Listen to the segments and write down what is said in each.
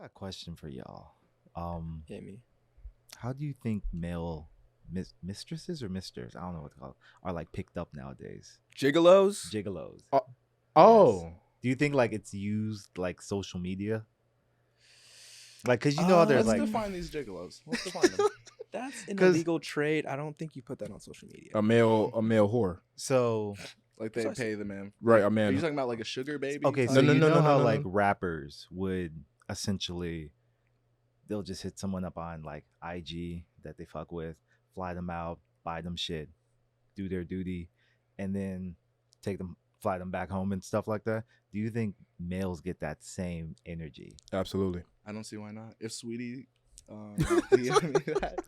got a question for y'all. Hit me. How do you think male mistresses or misters, I don't know what to call it, are like picked up nowadays? Gigolos? Gigolos. Oh, Do you think like it's used like social media? Like, cause you know how there's Let's like define these gigolos. Let's define them. That's an 'Cause- illegal trade. I don't think you put that on social media. a male whore. so Like they pay the man. Right, a Are man. you talking about like a sugar baby? okay, type? so No, you no, know no, how no, like no. rappers would essentially they'll just hit someone up on like IG that they fuck with, fly them out, buy them shit, do their duty, and then fly them back home and stuff like that. Do you think males get that same energy? Absolutely. I don't see why not. If Sweetie, DM'd me that.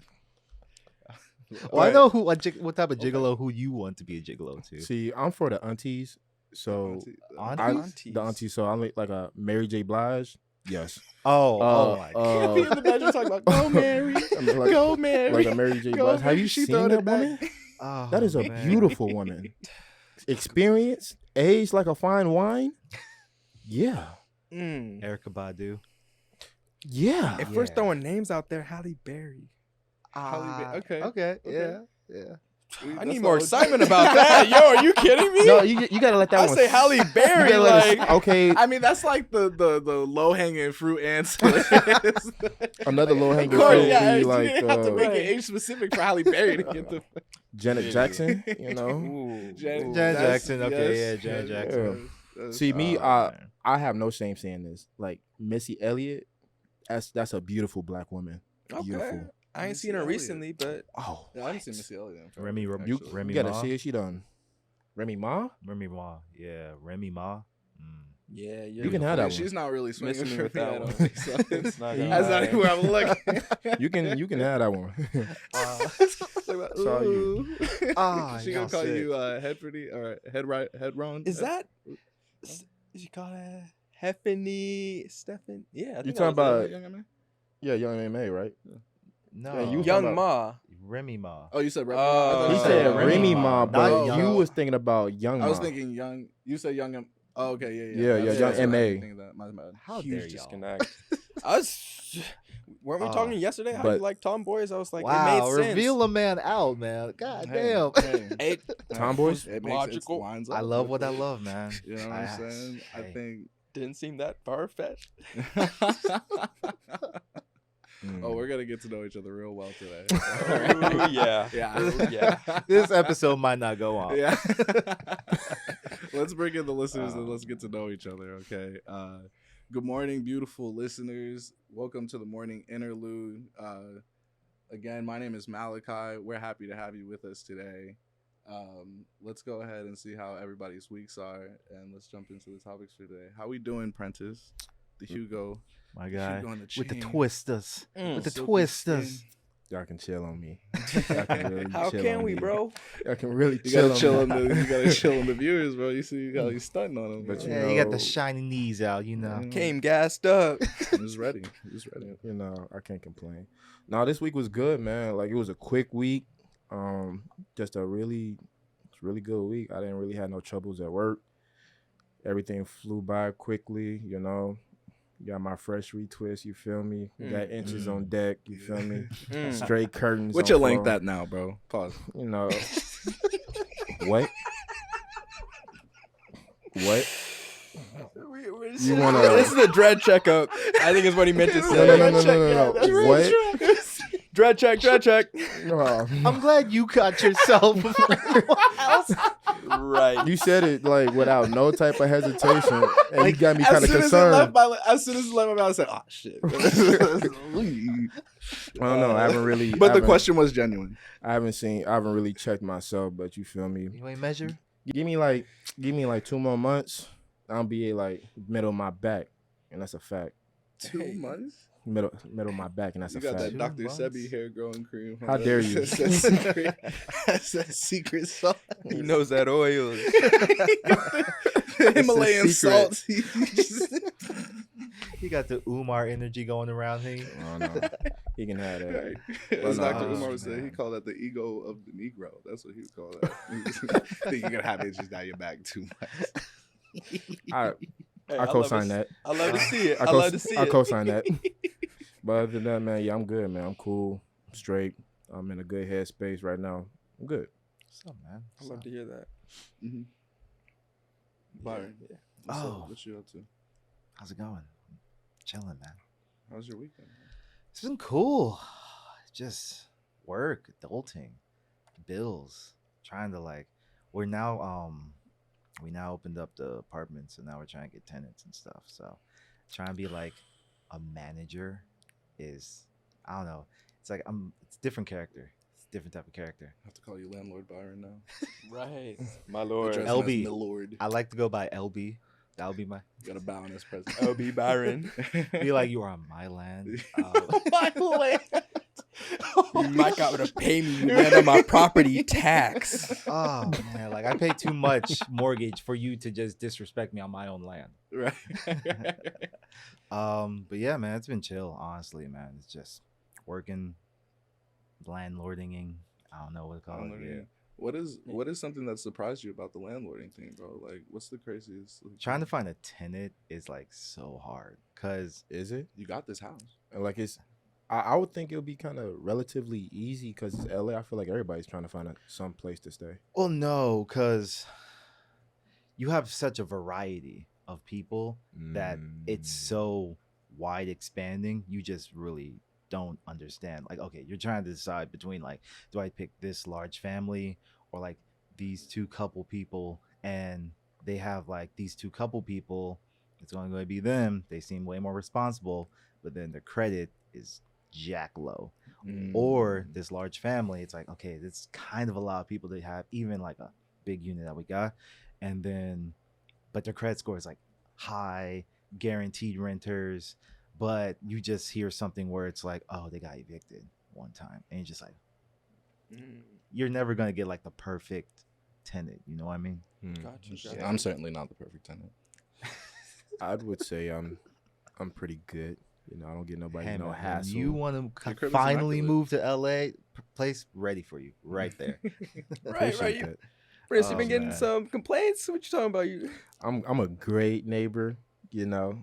Well, I know what type of gigolo who you want to be a gigolo to. See, I'm for the aunties. So Aunties? the aunties. So I'm like a Mary J. Blige. Yes. Oh my god. Can't be in the bedroom talking about go Mary, I mean, like, go Mary, like a Mary J. Go Blige. Have Mary. you She seen throwing that it back. woman? Oh, That is a man. beautiful woman. Experience, aged like a fine wine. Yeah. Erica Badu. Yeah. If we're Yeah. throwing names out there, Halle Berry. Okay. Okay. Okay. Yeah. I need more excitement about that. Yo, are you kidding me? No, you gotta let that I one. say Halle You Berry. gotta let it- Like, okay, I mean, that's like the low hanging fruit answer. another low hanging Of course, fruit yeah, would be you like didn't have to make it Right. age specific for Halle Berry to get the Janet Yeah. Jackson. You know. ooh, Janet ooh. Janet That's- Jackson, okay, yes, yeah, Janet yes, Jackson. yes. See me, Oh, man. I have no shame saying this. Like Missy Elliott, that's a beautiful black woman. Okay. Beautiful. I ain't Missy seen her Elliott. recently, but Oh, Yeah, I haven't seen Missy Elliott. in forever, Remy you, actually. Remy you gotta Ma? see it. She done. Remy Ma. Remy Ma. Yeah, Remy Ma. yeah, You can have that one. She's not really swinging Missing me for with me. that I don't one. think so. It's not gonna That's not lie. even where I'm looking. You can have that one. Saw you. Ah, She y'all gonna call sick. you head pretty or head wrong? is that? Is you call that Heffany Stephan? Yeah, I You think talking that was about young man? yeah, Young M.A., right? No, Yeah, you it. was Young talking Ma. Remy Ma. Oh, you said Remy. Oh. I thought He you said Remy Remy Ma, Ma, not but Young. you was thinking about Young Ma. I was thinking young. You said young. Oh, okay, yeah. Yeah, That's- Young that's what I M.A. didn't think of that. My bad. How Huge dare y'all? disconnect. Weren't we talking yesterday? How but- you like tomboys? I was like, Wow, it made sense. reveal a man out, man. God Hey, damn. hey. It, Tomboys? It makes Logical. it lines I up love with what I it. love, man. You know what I'm saying? I Hey. think. didn't seem that far fetched. Oh, we're gonna get to know each other real well today. Oh, yeah. Yeah. Yeah. This episode might not go on. Yeah. Let's bring in the listeners and let's get to know each other, okay? Good morning, beautiful listeners. Welcome to the morning interlude. Again, my name is Malachi. We're happy to have you with us today. Let's go ahead and see how everybody's weeks are, and let's jump into the topics for today. How we doing, Prentiss? The Hugo. My guy. Hugo and the With the chain. twisters. With the Silky twisters. skin. Y'all can chill on me. Y'all can really How chill can on we, me. bro? Y'all can really You chill gotta chill on on me. the you gotta chill on the viewers, bro. You see how he's stunting on them. But Bro. you Yeah, you got the know- shiny knees out, you know. Came gassed up. He's ready. He's ready. You know, I can't complain. No, this week was good, man. Like it was a quick week. Just a really good week. I didn't really have no troubles at work. Everything flew by quickly, you know. Got my fresh retwist, you feel me? Got inches on deck, you feel me? Mm. Straight curtains. What's on your length floor. at now, bro? Pause. You know. What? What? You wanna- This is a dread checkup. I think is what he meant to say. No. What? Dread check, dread check. No. I'm glad you caught yourself. Right. You said it like without no type of hesitation, and you got me kind As of soon concerned. as it left my mouth, I said, "Oh shit." I don't know. I haven't really. But the haven't- question was genuine. I haven't really checked myself, but you feel me? You ain't measure? Give me like 2 more months. I'll be like middle of my back, and that's a fact. 2 months. Middle of my back, and that's You a got fact. that 2 Dr. months? Sebi hair growing cream. How dare you? That's that secret sauce. He knows that oil. The Himalayan secret. salt. He got the Umar energy going around here. Oh no, he can have that. Right. As no, Dr. Umar would say, he man. called that the ego of the Negro. That's what he would call that. Think you're gonna have itches down your back too much. Hey, I co-sign that. I love to see it. I I love to see I it. co-sign that. But other than that, man, yeah, I'm good, man. I'm cool. I'm straight. I'm in a good headspace right now. I'm good. What's up, man? I love to hear that. Mm-hmm. Byron, Yeah. what's up? Oh. What you up to? How's it going? Chilling, man. How's your weekend? It's been cool. Just work, adulting, bills, trying to like. We're now we now opened up the apartment, so now we're trying to get tenants and stuff. So trying to be like a manager is, I don't know. It's like it's a different character. It's a different type of character. I have to call you landlord Byron now. Right. My lord. Address him as LB. my lord. I like to go by LB. That would be my. You gotta bow in his presence. LB Byron. Be like you are on my land. My land. You might got to pay me to land on my property tax. Oh man, like I pay too much mortgage for you to just disrespect me on my own land. Right. But yeah, man, it's been chill, honestly, man. It's just working, landlording. I don't know what to call it. Yeah. What is something that surprised you about the landlording thing, bro? Like, what's the craziest? Like, Trying to find a tenant is like so hard because Is it? you got this house. And like I would think it would be kind of relatively easy because it's LA. I feel like everybody's trying to find some place to stay. well, no, because you have such a variety of people that it's so wide expanding. You just really don't understand. Like, okay, you're trying to decide between like, do I pick this large family or like these two couple people, and they have like these two couple people. It's only going to be them. They seem way more responsible, but then their credit is jack low. Or this large family, it's like, okay, it's kind of a lot of people that have even like a big unit that we got, and then but their credit score is like high, guaranteed renters, but you just hear something where it's like, oh, they got evicted one time, and you're just like, you're never gonna get like the perfect tenant, you know what I mean? Gotcha. I'm certainly not the perfect tenant. I would say I'm pretty good. You know, I don't get nobody Hey, no man, hassle. you want Your to crib is finally immaculate. move to LA, place ready for you right there. Right. Appreciate You, that. Prince, Oh, you been getting man. some complaints? What you talking about? You? I'm a great neighbor. You know,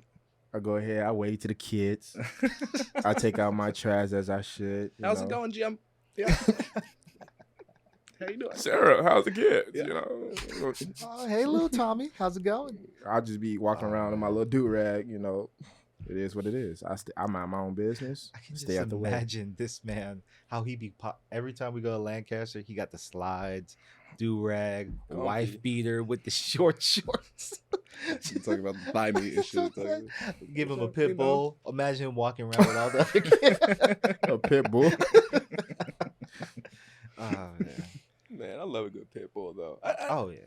I go ahead. I wait to the kids. I take out my trash as I should. you How's know. it going, Jim? Yeah. How you doing? Sarah, how's the kids? Yeah. You know, Oh, hey, little Tommy, how's it going? I'll just be walking around in my little do rag. You know, it is what it is. I mind my own business. I can Stay just out the way. imagine this man, how he be every time we go to Lancaster, he got the slides, do rag, Comfy. wife beater with the short shorts. You talking about the thigh meat and shit. Give him a You pit know? bull. Imagine him walking around with all the other kids. A pit bull. Oh, yeah. Man, I love a good pit bull though. Oh, yeah.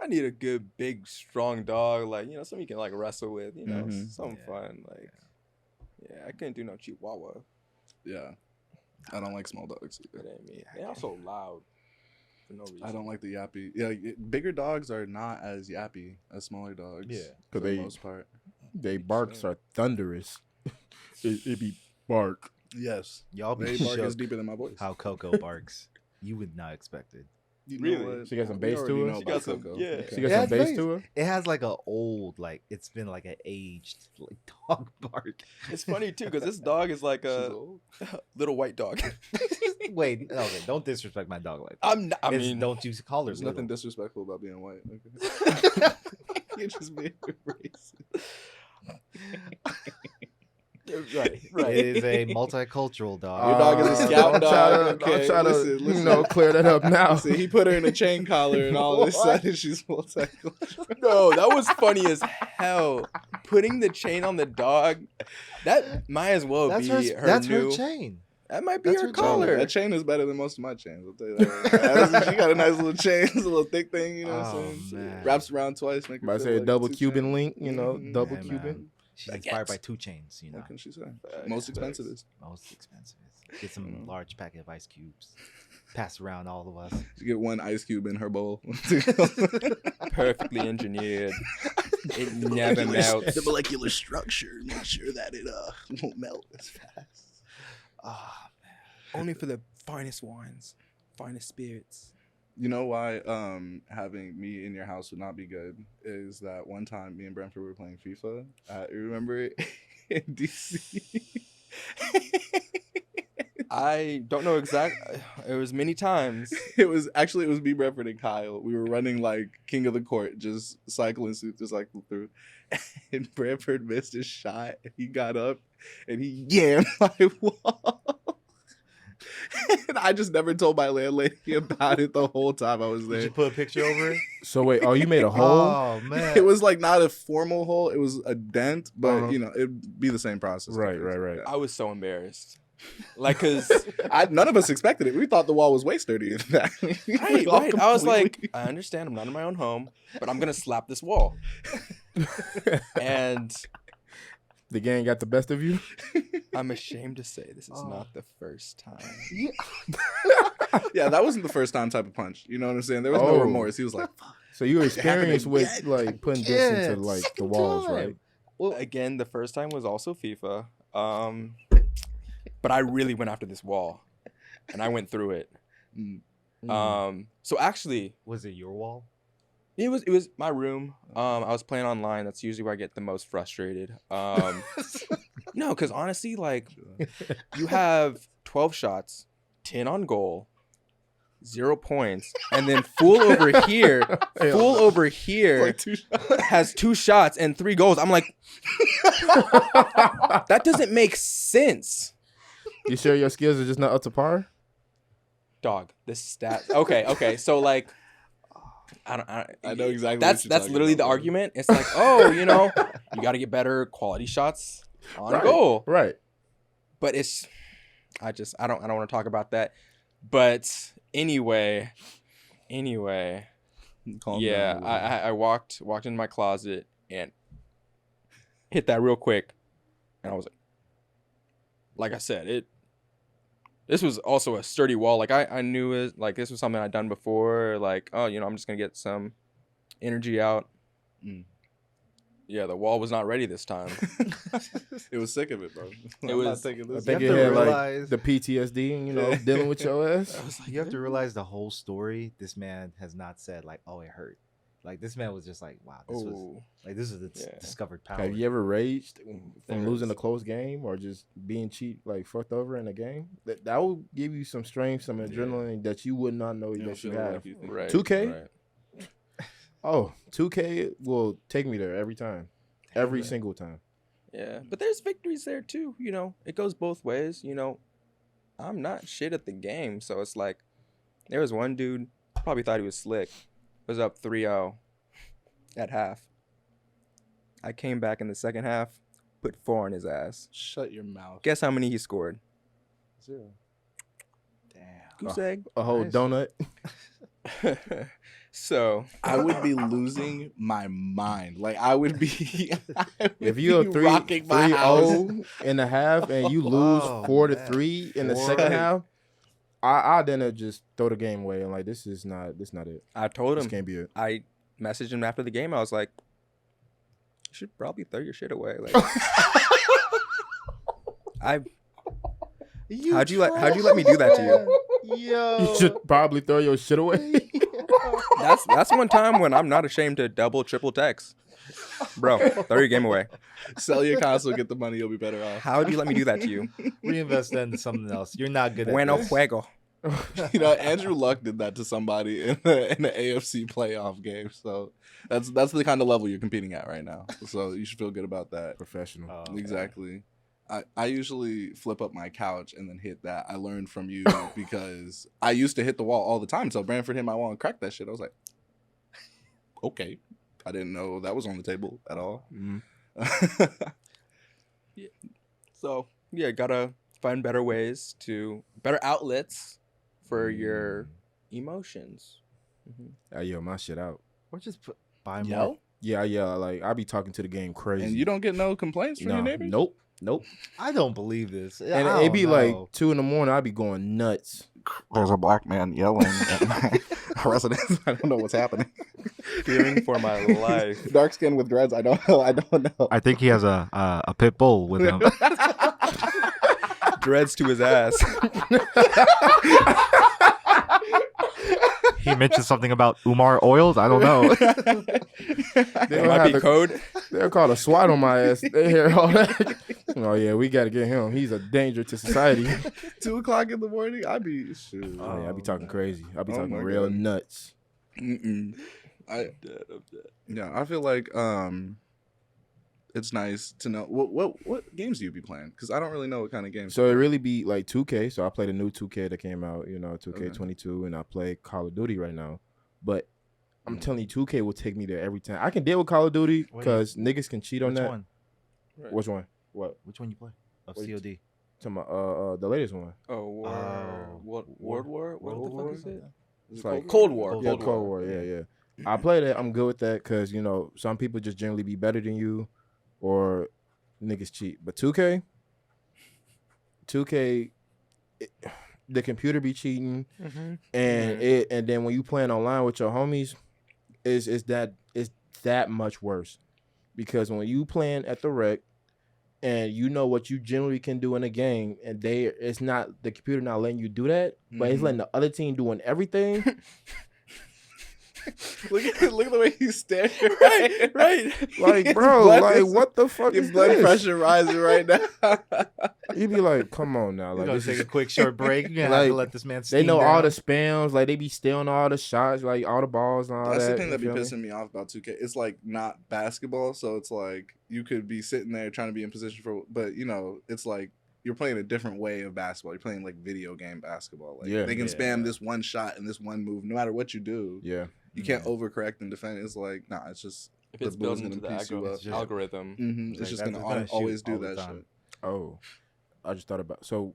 I need a good, big, strong dog. Like, you know, something you can like wrestle with. You know, Mhm. something Yeah. fun. Like, yeah, I couldn't do no Chihuahua. Yeah. I don't like small dogs It either. ain't me. They also loud for no reason. I don't like the yappy. Yeah, bigger dogs are not as yappy as smaller dogs. Yeah. For the They- most part. They barks are thunderous. It be bark. Yes. Y'all be They bark is shook deeper than my voice. how Coco barks. You would not expect it. You Really? know what? She got some We bass already to her? know She about got some- Coco. yeah. Okay. She got Yeah, some bass it's to her. It has like a old, like it's been like an aged like dog bark. It's funny too because this dog is like She's a old. little white dog. Wait, okay, don't disrespect my dog like that. I'm not, I It's- mean, don't you call her There's little. nothing disrespectful about being white. Okay. You're just being racist. right, It is a multicultural dog. Your dog is a scout I'm dog. trying Okay, to, listen. you know, clear that up now. See, he put her in a chain collar and all of a What? sudden she's multicultural. no, that was funny as hell. Putting the chain on the dog, that might as well That's be her. her That's new. her chain. That might be That's her her chain. collar. That chain is better than most of my chains. I'll tell you that. She got a nice little chain. It's a little thick thing, you know what Oh, I'm saying? man. Wraps around twice. Make her I feel say a like double two Cuban chains. link, you know, Mhm. double Hey, Cuban. man. She's inspired by 2 chains, you know. What can she say? Facts, Most facts. expensive is. Most expensive. Get some Mhm. large packet of ice cubes. Pass around all of us. You get one ice cube in her bowl. Perfectly engineered. It never melts. The molecular structure. Make sure that it won't melt as fast. Oh, Only for the finest wines, finest spirits. You know why having me in your house would not be good is that one time me and Branford were playing FIFA. You remember it in DC? I don't know exactly. It was many times. It was me, Branford, and Kyle. We were running like king of the court, just cycling through. And Branford missed his shot. And he got up and he yammed my wall. And I just never told my landlady about it the whole time I was there. Did you put a picture over it? So wait, you made a hole? Oh man, It was like not a formal hole. It was a dent, but Uh-huh. you know, it'd be the same process. Right. I was so embarrassed. Like, cause None of us expected it. We thought the wall was way sturdier than that. right. I was like, I understand I'm not in my own home, but I'm gonna slap this wall. And The gang got the best of you? I'm ashamed to say this is not the first time. Yeah, that wasn't the first time type of punch. You know what I'm saying? There was no Oh. remorse. He was like, fuck. So you were experienced with again. like putting this into like the Second walls, time. right? Well, again, the first time was also FIFA. But I really went after this wall, and I went through it. So actually, was it your wall? it was my room. I was playing online. That's usually where I get the most frustrated. No, because honestly, like, you have 12 shots, 10 on goal, 0 points, and then fool over here Like 2 shots. has 2 shots and 3 goals. I'm like, that doesn't make sense. You sure your skills are just not up to par? Dog, this stat. Okay. So like, I know exactly what That's you're talking literally about, the bro. argument. It's like, oh, you know, you got to get better quality shots on goal. Right. But I don't want to talk about that. But anyway, Calm yeah, down, I walked into my closet and hit that real quick, and I was like I said, this was also a sturdy wall. Like I knew it, like this was something I'd done before. Like, oh, you know, I'm just gonna get some energy out. Yeah, the wall was not ready this time. It was sick of it, bro. It I'm not was- taking I this. think You it have had to like realize- the PTSD and, you know, dealing with your ass. I was like, You have to realize the whole story. This man has not said like, "Oh, it hurt." Like this man was just like, "Wow, this was oh, like this is the Yeah. discovered power." Have you ever raged from There losing is. a close game or just being cheat like fucked over in a game? That will give you some strength, some adrenaline that you would not know You don't that you feel have. like you think. right. 2K? Right. Oh, 2K will take me there every time. Every single time. Yeah, but there's victories there too. You know, it goes both ways. You know, I'm not shit at the game, so it's like there was one dude probably thought he was slick. Was up 3-0 at half. I came back in the second half, put 4 on his ass. Shut your mouth. Guess how many he scored? 0. Damn. Goose egg. A whole Nice. donut. So I would be losing my mind. Like I would be. If you're be rocking my house. 3-0 in a half and you lose Oh, 4-3 in the man. second half, I then just throw the game away and like this not it. I told This him, can't be it. I messaged him after the game. I was like, you should probably throw your shit away. Like, how'd you let me do that to you? Yo, You should probably throw your shit away. That's one time when I'm not ashamed to double, triple text. Bro, throw your game away. Sell your console, get the money. You'll be better off. How do you let me do that to you? reinvest that into something else. You're not good Bueno at this. juego. You know, Andrew Luck did that to somebody in the AFC playoff game. So that's the kind of level you're competing at right now. So you should feel good about that. Professional. Oh, Exactly. I usually flip up my couch and then hit that. I learned from you because I used to hit the wall all the time. So Branford hit my wall and cracked that shit. I was like, okay. I didn't know that was on the table at all. Mhm. So, yeah, gotta find better ways better outlets for your emotions. I yell my shit out. Or just buy more. Yo? Yeah, like I be talking to the game crazy. And you don't get no complaints from your No, neighbors? nope. I don't believe this. And I it be don't like know. 2 a.m. I be going nuts. There's a black man yelling at my residence. I don't know what's happening. Fearing for my life. Dark skin with dreads. I don't know. I think he has a pit bull with him. Dreads to his ass. He mentioned something about Umar oils. I don't know. They It don't might have be code. They'll call a SWAT on my ass. They hear all that. Oh yeah, we got to get him. He's a danger to society. 2:00 in the morning. I be shoot. Oh yeah, I be talking crazy. I be Oh, talking my real God. nuts. Mm-mm. I'm dead. Yeah, I feel like it's nice to know what games do you be playing? Because I don't really know what kind of games. So it really be like 2K. So I play the new 2K that came out, 2K22, Okay. and I play Call of Duty right now. But I'm Mm. telling you, 2K will take me there every time. I can deal with Call of Duty because niggas can cheat on Which that. one? Right. Which one? What? Which one you play? Of What you- COD. To my the latest one. Oh, World War? What World the War? fuck is it? It's like Cold War. Cold Yeah, War. Cold War. Yeah, Yeah. yeah. I play that. I'm good with that because some people just generally be better than you, or niggas cheat. But 2K, the computer be cheating, Mm-hmm. and then when you playing online with your homies, it's that much worse because when you playing at the rec and you know what you generally can do in a game, and it's not the computer not letting you do that, but it's Mhm. letting the other team doing everything. look at the way he's staring. Right. Like, His bro, blood like, is- what the fuck Your is blood this? pressure rising right now. You be like, come on now, You're like gonna this take is. a quick short break. You're gonna have to Like, let this man. They steam know all down. the spams, like they be stealing all the shots, like all the balls and all That's that. the thing you that be feel me? pissing me off about 2K. It's like not basketball, so it's like you could be sitting there trying to be in position for, but it's like you're playing a different way of basketball. You're playing like video game basketball. Like Yeah. they can Yeah, spam yeah. this one shot and this one move, no matter what you do. Yeah, You can't overcorrect and defend. It's like it's just If it's the bully's built into the piece you up. It's just- algorithm. It's Like, just that's gonna gonna shoot always do all the that time. shit. Oh, I just thought about so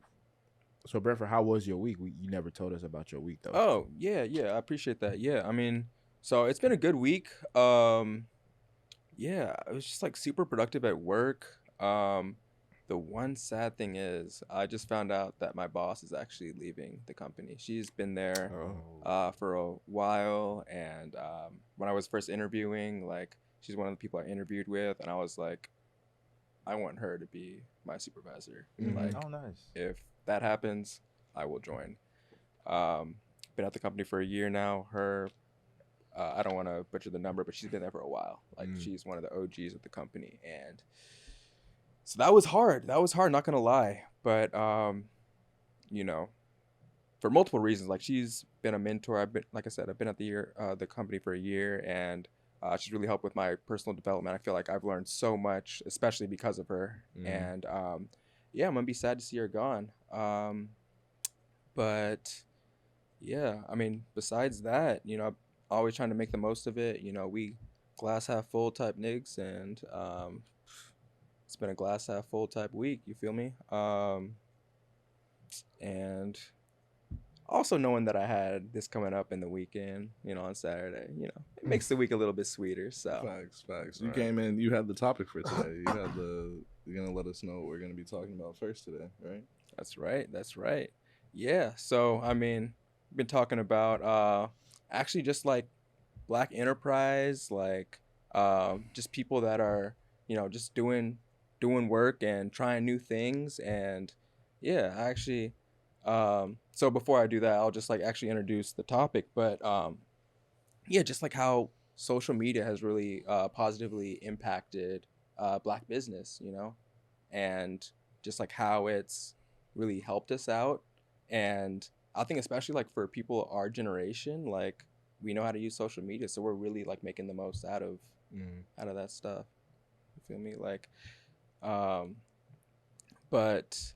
Branford, how was your week? You never told us about your week though. Oh, yeah, I appreciate that. Yeah, I mean, so it's been a good week. Yeah, I was just like super productive at work. The one sad thing is I just found out that my boss is actually leaving the company. She's been there for a while, and when I was first interviewing, like she's one of the people I interviewed with, and I was like, I want her to be my supervisor. Mhm. Like, Oh, nice. if that happens, I will join. Been at the company for a year now. Her, I don't want to butcher the number, but she's been there for a while. Like she's one of the OGs of the company, and so that was hard. Not gonna lie, but for multiple reasons. Like she's been a mentor. Like I said, I've been at the company for a year, and she's really helped with my personal development. I feel like I've learned so much, especially because of her. And yeah, I'm gonna be sad to see her gone. But yeah, I mean, besides that, I'm always trying to make the most of it. We glass half full type niggas, and it's been a glass half full type week. You feel me? And also knowing that I had this coming up in the weekend, on Saturday, it makes the week a little bit sweeter. So Facts. You Right. came in. You had the topic for today. You're gonna let us know what we're gonna be talking about first today, right? That's right. Yeah. So I mean, we've been talking about actually just like Black enterprise, like just people that are just doing work and trying new things. And yeah, actually, so before I do that, I'll just like actually introduce the topic. But yeah, just like how social media has really positively impacted Black business, and just like how it's really helped us out. And I think especially like for people our generation, like we know how to use social media, so we're really like making the most out of that stuff. You feel me? Like but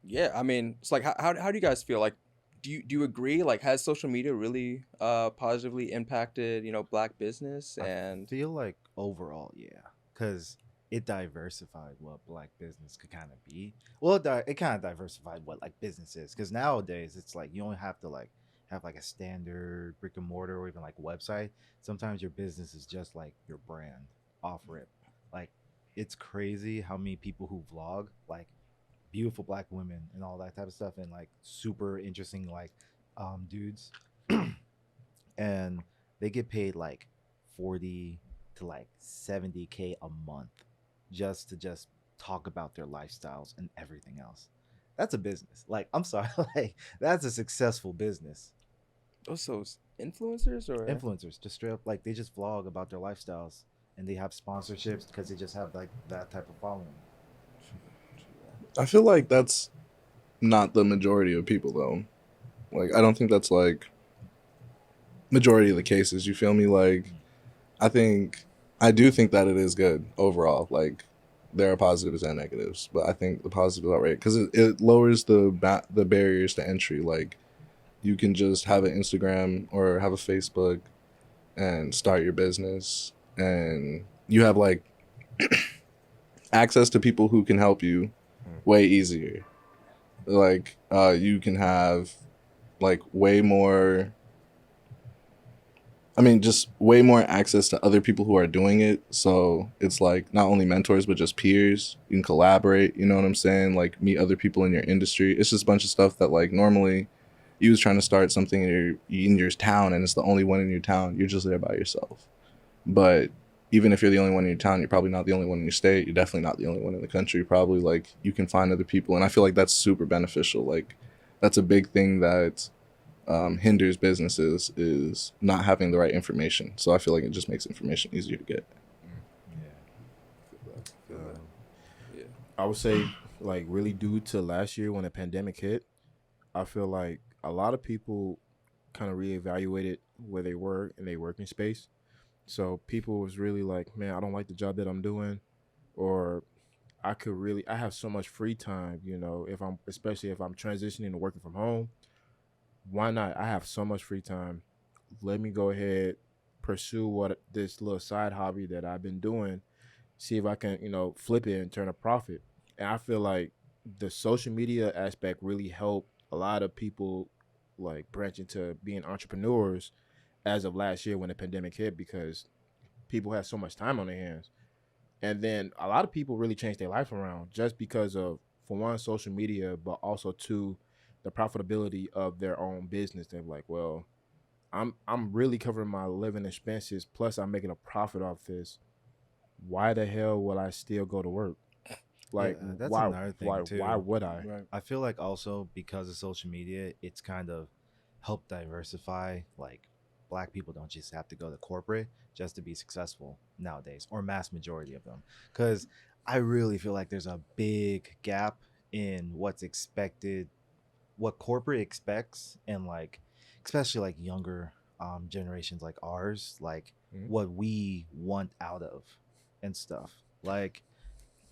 yeah, I mean, it's like how do you guys feel? Like do you agree? Like has social media really positively impacted, Black business? And I feel like overall, yeah, because it diversified what Black business could kind of be. Well, it kind of diversified what like business is, because nowadays it's like you don't have to like have like a standard brick and mortar or even like website. Sometimes your business is just like your brand off rip. Like it's crazy how many people who vlog like beautiful Black women and all that type of stuff, and like super interesting like dudes and they get paid like 40 to like 70K a month just to talk about their lifestyles and everything else. That's a business. Like, I'm sorry, like that's a successful business. Also, influencers or Influencers just straight up like they just vlog about their lifestyles and they have sponsorships because they just have like that type of following. I feel like that's not the majority of people though. Like I don't think that's like majority of the cases. You feel me? Like I do think that it is good overall. Like there are positives and negatives, but I think the positives are right because it lowers the barriers to entry. Like you can just have an Instagram or have a Facebook and start your business, and you have like access to people who can help you way easier. Like you can have like way more, I mean, just way more access to other people who are doing it. So it's like not only mentors, but just peers. You can collaborate, you know what I'm saying? Like meet other people in your industry. It's just a bunch of stuff that like normally you was trying to start something in your town and it's the only one in your town. You're just there by yourself. But even if you're the only one in your town, you're probably not the only one in your state. You're definitely not the only one in the country. Probably like you can find other people. And I feel like that's super beneficial. Like that's a big thing that hinders businesses is not having the right information. So I feel like it just makes information easier to get. Yeah. I would say, like, really due to last year when the pandemic hit, I feel like a lot of people kind of reevaluated where they were in their working space. So people was really like, man, I don't like the job that I'm doing, or I have so much free time, especially if I'm transitioning to working from home. Why not? I have so much free time. Let me go ahead, pursue what this little side hobby that I've been doing, see if I can, flip it and turn a profit. And I feel like the social media aspect really helped a lot of people like branch into being entrepreneurs as of last year when the pandemic hit because people had so much time on their hands. And then a lot of people really changed their life around just because of, for one, social media, but also two, the profitability of their own business. They're like, well, I'm really covering my living expenses, plus I'm making a profit off this. Why the hell will I still go to work? Like, Yeah, that's why? another thing Why? too. Why would I? Right. I feel like also because of social media, it's kind of helped diversify. Like, black people don't just have to go to corporate just to be successful nowadays, or mass majority of them. Because I really feel like there's a big gap in what's expected, what corporate expects, and like, especially like younger generations like ours, like Mhm. what we want out of and stuff. Like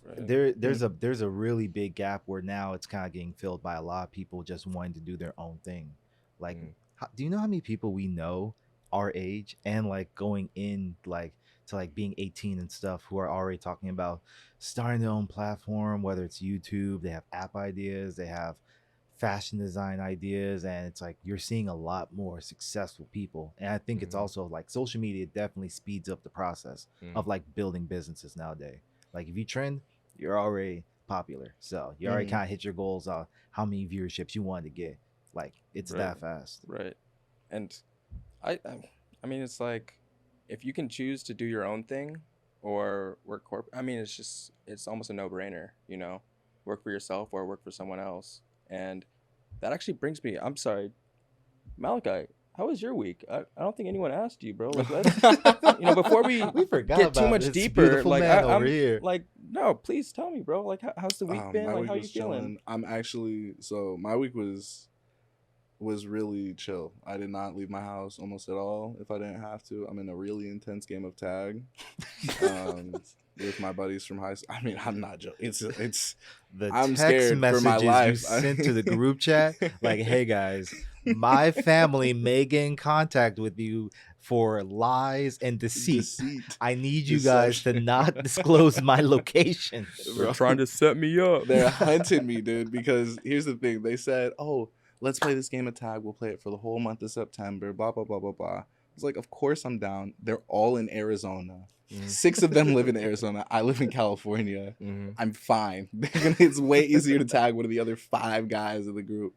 right. there's a really big gap where now it's kind of getting filled by a lot of people just wanting to do their own thing. Like, do you know how many people we know our age and like going in like to like being 18 and stuff who are already talking about starting their own platform, whether it's YouTube, they have app ideas, they have fashion design ideas, and it's like you're seeing a lot more successful people. And I think it's Mhm. also like social media definitely speeds up the process of like building businesses nowadays. Like if you trend, you're already popular, so you already Mhm. kind of hit your goals on how many viewerships you wanted to get. Like it's Right. that fast. Right. And I mean, it's like if you can choose to do your own thing or work corporate. I mean, it's almost a no-brainer, you know, work for yourself or work for someone else. And that actually brings me. I'm sorry, Malachi. How was your week? I don't think anyone asked you, bro. Like, let's before we We forgot get too about much this deeper. beautiful Like, man over I'm here. like, no, please tell me, bro. Like, how's the week been? My Like, week how you was feeling? chilling. My week was really chill. I did not leave my house almost at all if I didn't have to. I'm in a really intense game of tag with my buddies from high school. I mean, I'm not joking. It's The I'm text scared for my messages you life. sent to the group chat, like, hey guys, my family may get in contact with you for lies and deceit. I need you guys to Deception. not disclose my location. They're trying to set me up. They're hunting me, dude, because here's the thing. They said, oh, let's play this game of tag. We'll play it for the whole month of September, blah, blah, blah, blah, blah. I was like, of course I'm down. They're all in Arizona. 6 of them live in Arizona. I live in California. I'm fine. It's way easier to tag one of the other 5 guys in the group.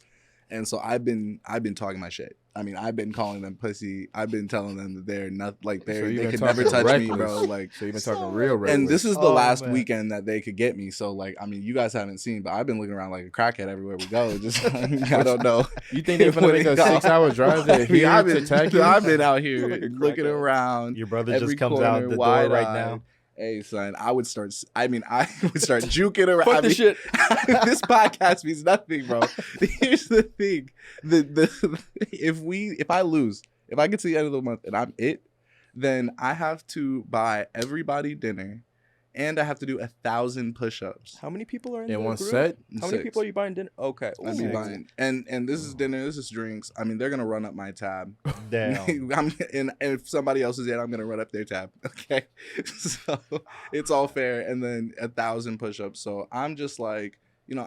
And so I've been talking my shit. I mean, I've been calling them pussy. I've been telling them that they're not like So they you've could been never talking touch me, reckless. bro. Like, So you've been talking real reckless. and this is the Oh, last man. weekend that they could get me. So like, I mean, you guys haven't seen, but I've been looking around like a crackhead everywhere we go. Just I don't know. You think they're gonna make a 6-hour drive there I mean, here I've to been, attack you? I've been out here Like a looking crackhead. around. Your brother every just comes corner, out the door wide-eyed. right now. Hey, son, I would start. I mean, I would start juking around. Fuck I this mean, shit. this podcast means nothing, bro. Here's the thing: if I lose, if I get to the end of the month and I'm it, then I have to buy everybody dinner, and I have to do 1,000 push-ups. How many people are in In the one group? set? How many 6. people are you buying dinner? Okay. I'd be Ooh. buying, and this is dinner, this is drinks. I mean, they're gonna run up my tab. Damn. and if somebody else is in, I'm gonna run up their tab. Okay, so it's all fair, and then 1,000 push-ups. So I'm just like,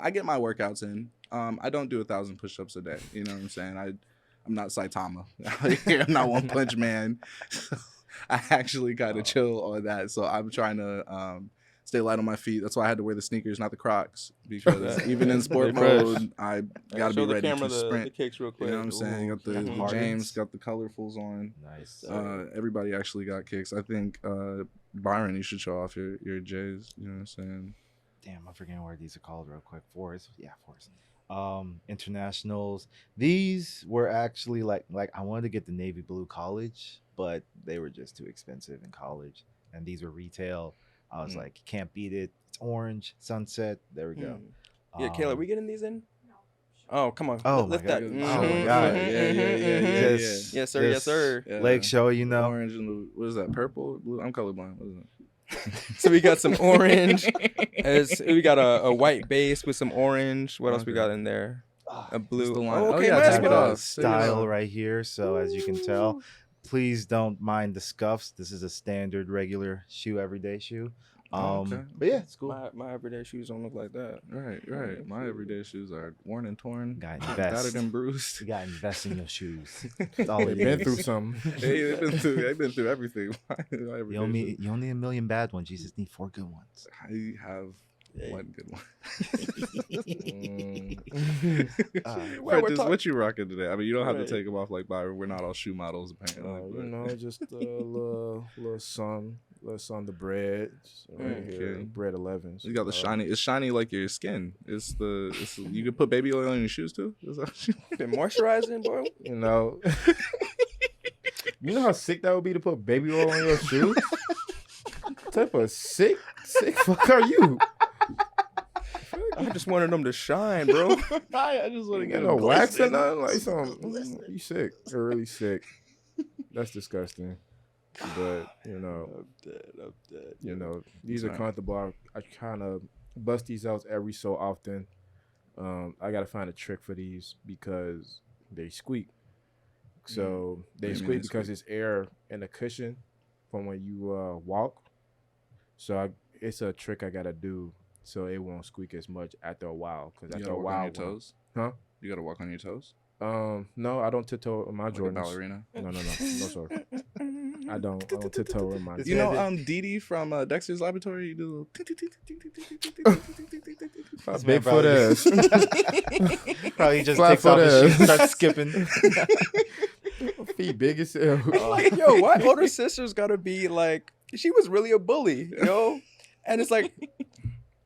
I get my workouts in. I don't do 1,000 push-ups a day. You know what I'm saying? I'm not Saitama. I'm not One Punch Man. So I actually kind of chill on that. So I'm trying to stay light on my feet. That's why I had to wear the sneakers, not the Crocs, because even in sport They're fresh. mode, I gotta Show be the ready camera to the sprint. kicks real You quick. know what I'm saying? Got the Mhm. James, got the colorfuls on. Nice. Everybody actually got kicks. I think Byron, you should show off your J's. You know what I'm saying? Damn, I'm forgetting what these are called real quick. Fours. Yeah, fours. Internationals. These were actually like I wanted to get the navy blue college, but they were just too expensive in college. And these were retail. I was like, can't beat it. It's orange, sunset. There we go. Yeah, Kayla, we getting these in? Oh, come on. Oh, Lift my that. God. Mhm, Oh, my God. mhm, Yeah, yeah, yeah, mhm, yeah, mhm. Just- Yes, sir. Yes, just sir. Yeah. Leg show, Orange and what is that? Purple, blue? I'm colorblind. What is it? So we got some orange. We got a white base with some orange. What else we Okay. got in there? A blue. the line. Oh, Oh, okay, yeah, I mask have it it a off. Take it style off. right here. So as you can tell, please don't mind the scuffs. This is a standard, regular shoe, everyday shoe. Okay. But yeah, it's cool. My everyday shoes don't look like that. Right. My everyday shoes are worn and torn, Got battered invest. and bruised. You got to invest in your shoes. That's all They've it been is. through something. They've been through everything. My everyday You don't shoes. need a million bad ones. You just need 4 good ones. I have Hey. one good one. Well, we're Prentiss, talk- what you rocking today? I mean, you don't have Right. to take them off like Byron. We're not all shoe models apparently. Just a little sun the bread. Right here, Okay. bread 11s. You got the shiny. It's shiny like your skin. It's you can put baby oil on your shoes too. Is that- Been moisturizing, boy. You know. You know how sick that would be to put baby oil on your shoes? What type of sick fuck are you? I just wanted them to shine, bro. I just want to You get know, a wax or glistening. nothing? Like some, you sick. You're really sick. That's disgusting. But, I'm dead. these are Right. comfortable. I kind of bust these out every so often. I got to find a trick for these because they squeak. So they What do you mean squeak they because squeak? it's air in the cushion from when you walk. So it's a trick I got to do so it won't squeak as much after a while. Because You after gotta a walk on while, your toes. Huh? You gotta walk on your toes. No, I don't tiptoe in my Like a Jordans. ballerina. No, sir. I don't tiptoe in my. This You know, man Dee Dee from Dexter's Laboratory. You do My This man Bigfoot probably- ass. Probably just Flat takes off foot his shoes and ass. starts skipping. Feet big as hell. Like, yo, why older sister's gotta be like? She was really a bully, yo. And it's like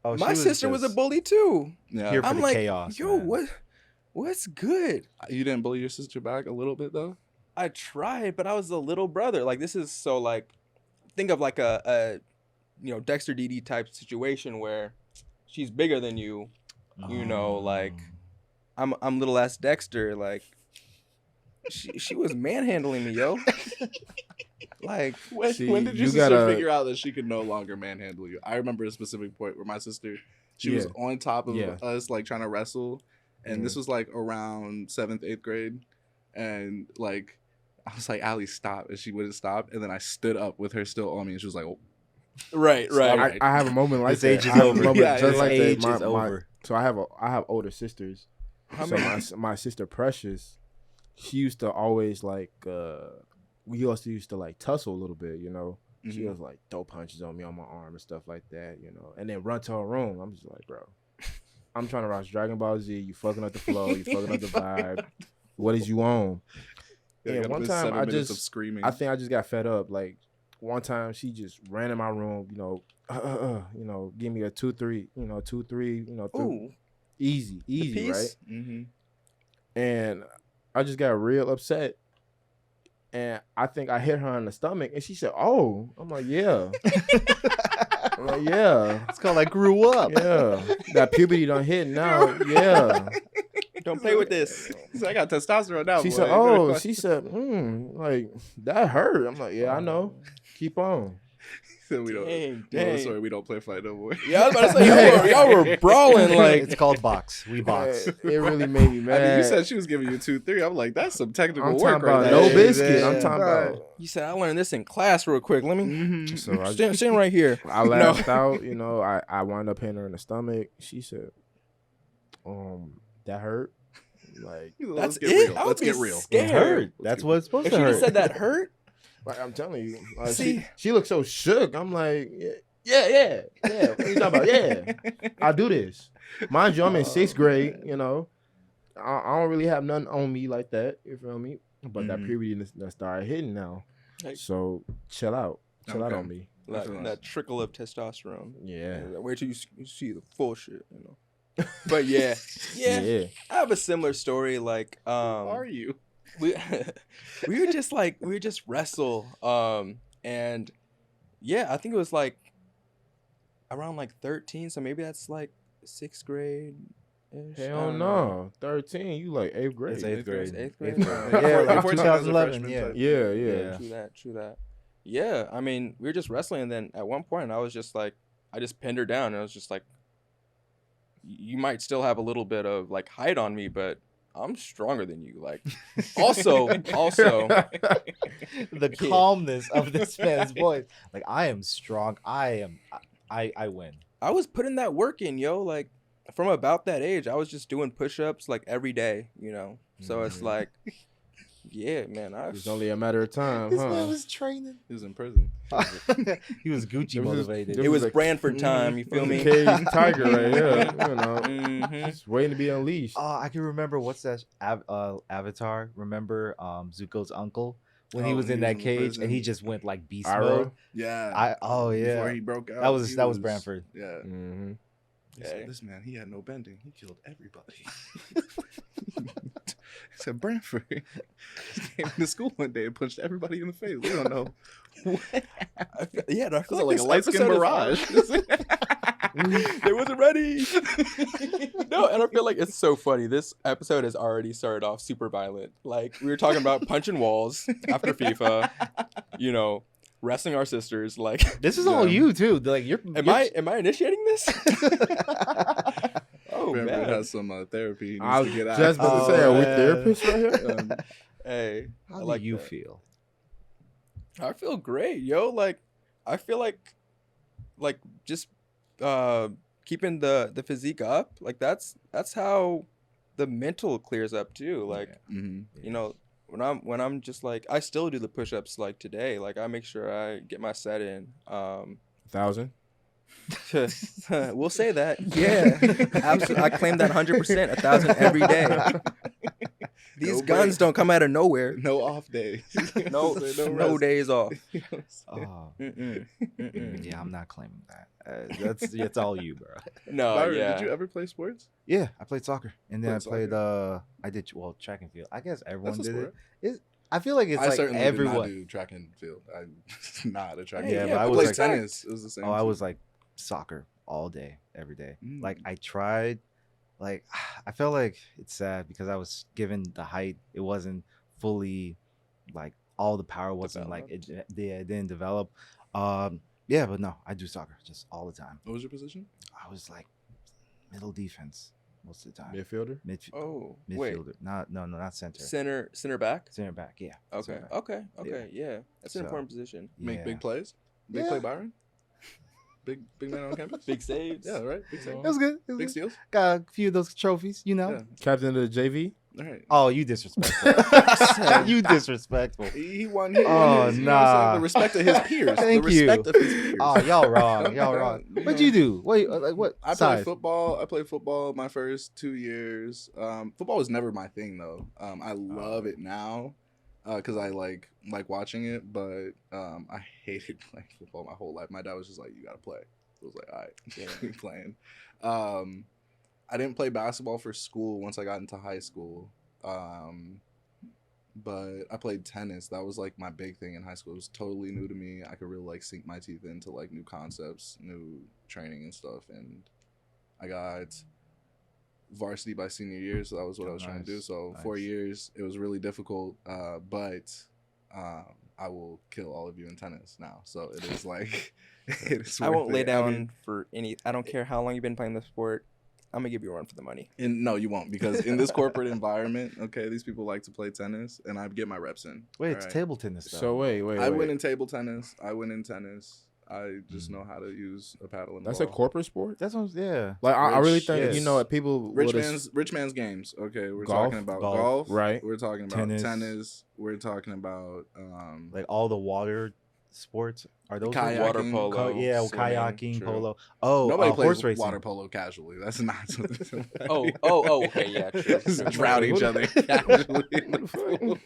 Oh, my sister was a bully too. Yeah. Here for I'm the like, chaos, yo, man. what's good? You didn't bully your sister back a little bit though. I tried, but I was a little brother. Like this is so like, think of like a Dexter DD type situation where she's bigger than you. You know, like I'm little ass Dexter. Like she was manhandling me, yo. Like See, When did your you sister gotta- figure out that she could no longer manhandle you? I remember a specific point where my sister, she was Yeah. on top of Yeah. us, like trying to wrestle, and this was like around 7th, 8th grade, and like I was like, "Allie, stop!" and she wouldn't stop, and then I stood up with her still on me, and she was like, "Oh, right. I have a moment like This that. age is I have a over. moment Yeah, just this like age that. is over. So I have older sisters. How So many? my sister Precious, she used to always like we also used to like tussle a little bit, you know. She Mhm. was like throw punches on me on my arm and stuff like that, you know, and then run to her room. I'm just like, bro, I'm trying to watch Dragon Ball Z. You fucking up the flow. You fucking up the vibe. What is you on? And gotta one put time 7 I minutes just, of screaming. I think I just got fed up. Like one time she just ran in my room, give me a 2-3, 2-3, Ooh, easy, the right? piece? Mm-hmm. And I just got real upset. And I think I hit her in the stomach, and she said, "Oh," I'm like, "Yeah." I'm like, "Yeah, It's called I grew up. yeah." That puberty done hit now. Yeah. Don't play with this. He's like, I got testosterone now. She boy. said, "Oh," she said, like that hurt. I'm like, "Yeah, I know. Keep on." He said, we don't. Dang, No, dang. sorry, we don't play fight no more. Yeah, I was about to say y'all were brawling like. It's called box. We box. It really made me mad. I mean, you said she was giving you 2-3. I'm like, that's some technical I'm work talking right about there. no biscuit. Yeah. I'm talking about. You said I learned this in class real quick. Let me Mhm. So I, stand right here. I laughed out. I wound up hitting her in the stomach. She said, that hurt. Like, Let's That's get it? real. I would Let's be get real. It scared. hurt. That's what it's supposed If to she hurt. just said that hurt, like I'm telling you, See? she looked so shook. I'm like, yeah. What are you talking about? Yeah, I do this. Mind you, I'm in 6th grade. I don't really have nothing on me like that. You feel me? But that Mhm. puberty that started hitting now. Like- So chill out Okay. on me. like That's that trickle of testosterone. Yeah. Wait till you see the full shit. But yeah, I have a similar story. Like, Who are you? we we were just wrestle. And yeah, I think it was like around like 13, so maybe that's like 6th grade. Hell no. 13, you like 8th grade. It's 8th grade. It's 8th grade. Yeah, like Before 2011. freshman Yeah. type. Yeah. True that. Yeah, I mean, we were just wrestling, and then at one point, I was just like, I just pinned her down, and I was just like, you might still have a little bit of like height on me, but I'm stronger than you. Like, also, The calmness of this man's voice. Like, I am strong. I win. I was putting that work in, yo. Like, from about that age, I was just doing push-ups like every day, So it's like, yeah, man. It's only a matter of time, This huh? man was training. He was in prison. He was Gucci It was just- motivated. It was like- Branford time. You feel me? Caged tiger right here. Mhm. Just waiting to be unleashed. I can remember what's that Avatar. Remember Zuko's uncle when he Oh, was in that cage prison. and he just went like beast Iroh? mode. Yeah. Oh yeah. Before he broke out. That was he Branford. Yeah. Mm-hmm. He said, Yeah. this man, he had no bending. He killed everybody. He said, Branford came to school one day and punched everybody in the face. We don't know. Yeah, I feel Like a this light skin episode is barrage. They wasn't ready. No, and I feel like it's so funny. This episode has already started off super violent. Like, we were talking about punching walls after FIFA, wrestling our sisters. Like, This is all you too. Like you're. am I initiating this? Oh Branford man. has some therapy he needs I was to get out. just about to say, are we man. therapists right here? Hey, How I do like you that. feel? I feel great, yo. Like, I feel like just keeping the physique up. Like, that's how the mental clears up too. Like, Mhm. when I'm just like, I still do the push-ups like today. Like, I make sure I get my set in. 1,000. We'll say that. Yeah, absolutely. I claim that 100%, 1,000 every day. These No guns break. don't come out of nowhere. No off days. No, Say no rest. days off. Oh, Mm-mm. Mm-mm. yeah, I'm not claiming that. That's all you, bro. No, Byron, yeah. Did you ever play sports? Yeah, I played soccer, and then Played I did track and field. I guess everyone That's a did sport. it. I feel like it's I like certainly did not everyone. do track and field. I'm not a track. Hey, and Yeah, field. but I I was played like- tennis. It was the same. Oh, I too. was like soccer all day, every day. Mm. Like I tried, like I felt like it's sad because I was given the height. It wasn't fully like all the power wasn't like it didn't develop. Yeah, but no, I do soccer just all the time. What was your position? I was like middle defense most of the time. Midfielder. Oh, wait. Midfielder. Not center. Center back? Center back, yeah. Okay. Center back. Okay. Yeah. That's an So- important position. Make Yeah. big plays. Big Yeah. play, Byron. Big man on campus. Big saves. Yeah, right. Big save. It was good. It was Big good. steals. Got a few of those trophies, you know. Yeah. Captain of the JV. All right. Oh, you disrespectful. You disrespectful. He won. He Oh, won his, you know what I'm saying? nah. The respect of his peers. Thank the you. respect of his peers. Oh, y'all wrong. Y'all wrong. What'd you do? Wait, like what? I played size? football. I played football my first 2 years. Football was never my thing though. I love it now. because I like watching it, but I hated playing football my whole life. My dad was just like, "You gotta play." So I was like, "All right, yeah, keep playing." I didn't play basketball for school once I got into high school, but I played tennis. That was like my big thing in high school. It was totally new to me. I could really like sink my teeth into like new concepts, new training and stuff, and I got varsity by senior year, so that was what I was trying to do. So 4 years, it was really difficult, but I will kill all of you in tennis now. So it is like it is. I won't lay down I mean, for any. I don't care how long you've been playing the sport. I'm gonna give you a run for the money. no, you won't, because in this corporate environment, okay, these people like to play tennis, and I get my reps in. Wait, it's table tennis though. So wait. I win in table tennis. I win in tennis. I just know how to use a paddle and That's ball. a corporate sport. That's what. Yeah. Like I really think yes. you know people. Rich man's games. Okay, we're Golf? talking about Golf, golf. right. We're talking about tennis. We're talking about Like all the water sports. Are those kayaking, water polo, yeah, swimming, kayaking, true. polo. Oh, nobody plays horse racing. water polo casually. That's not something. Oh, okay, yeah, true. Just drown each other casually in the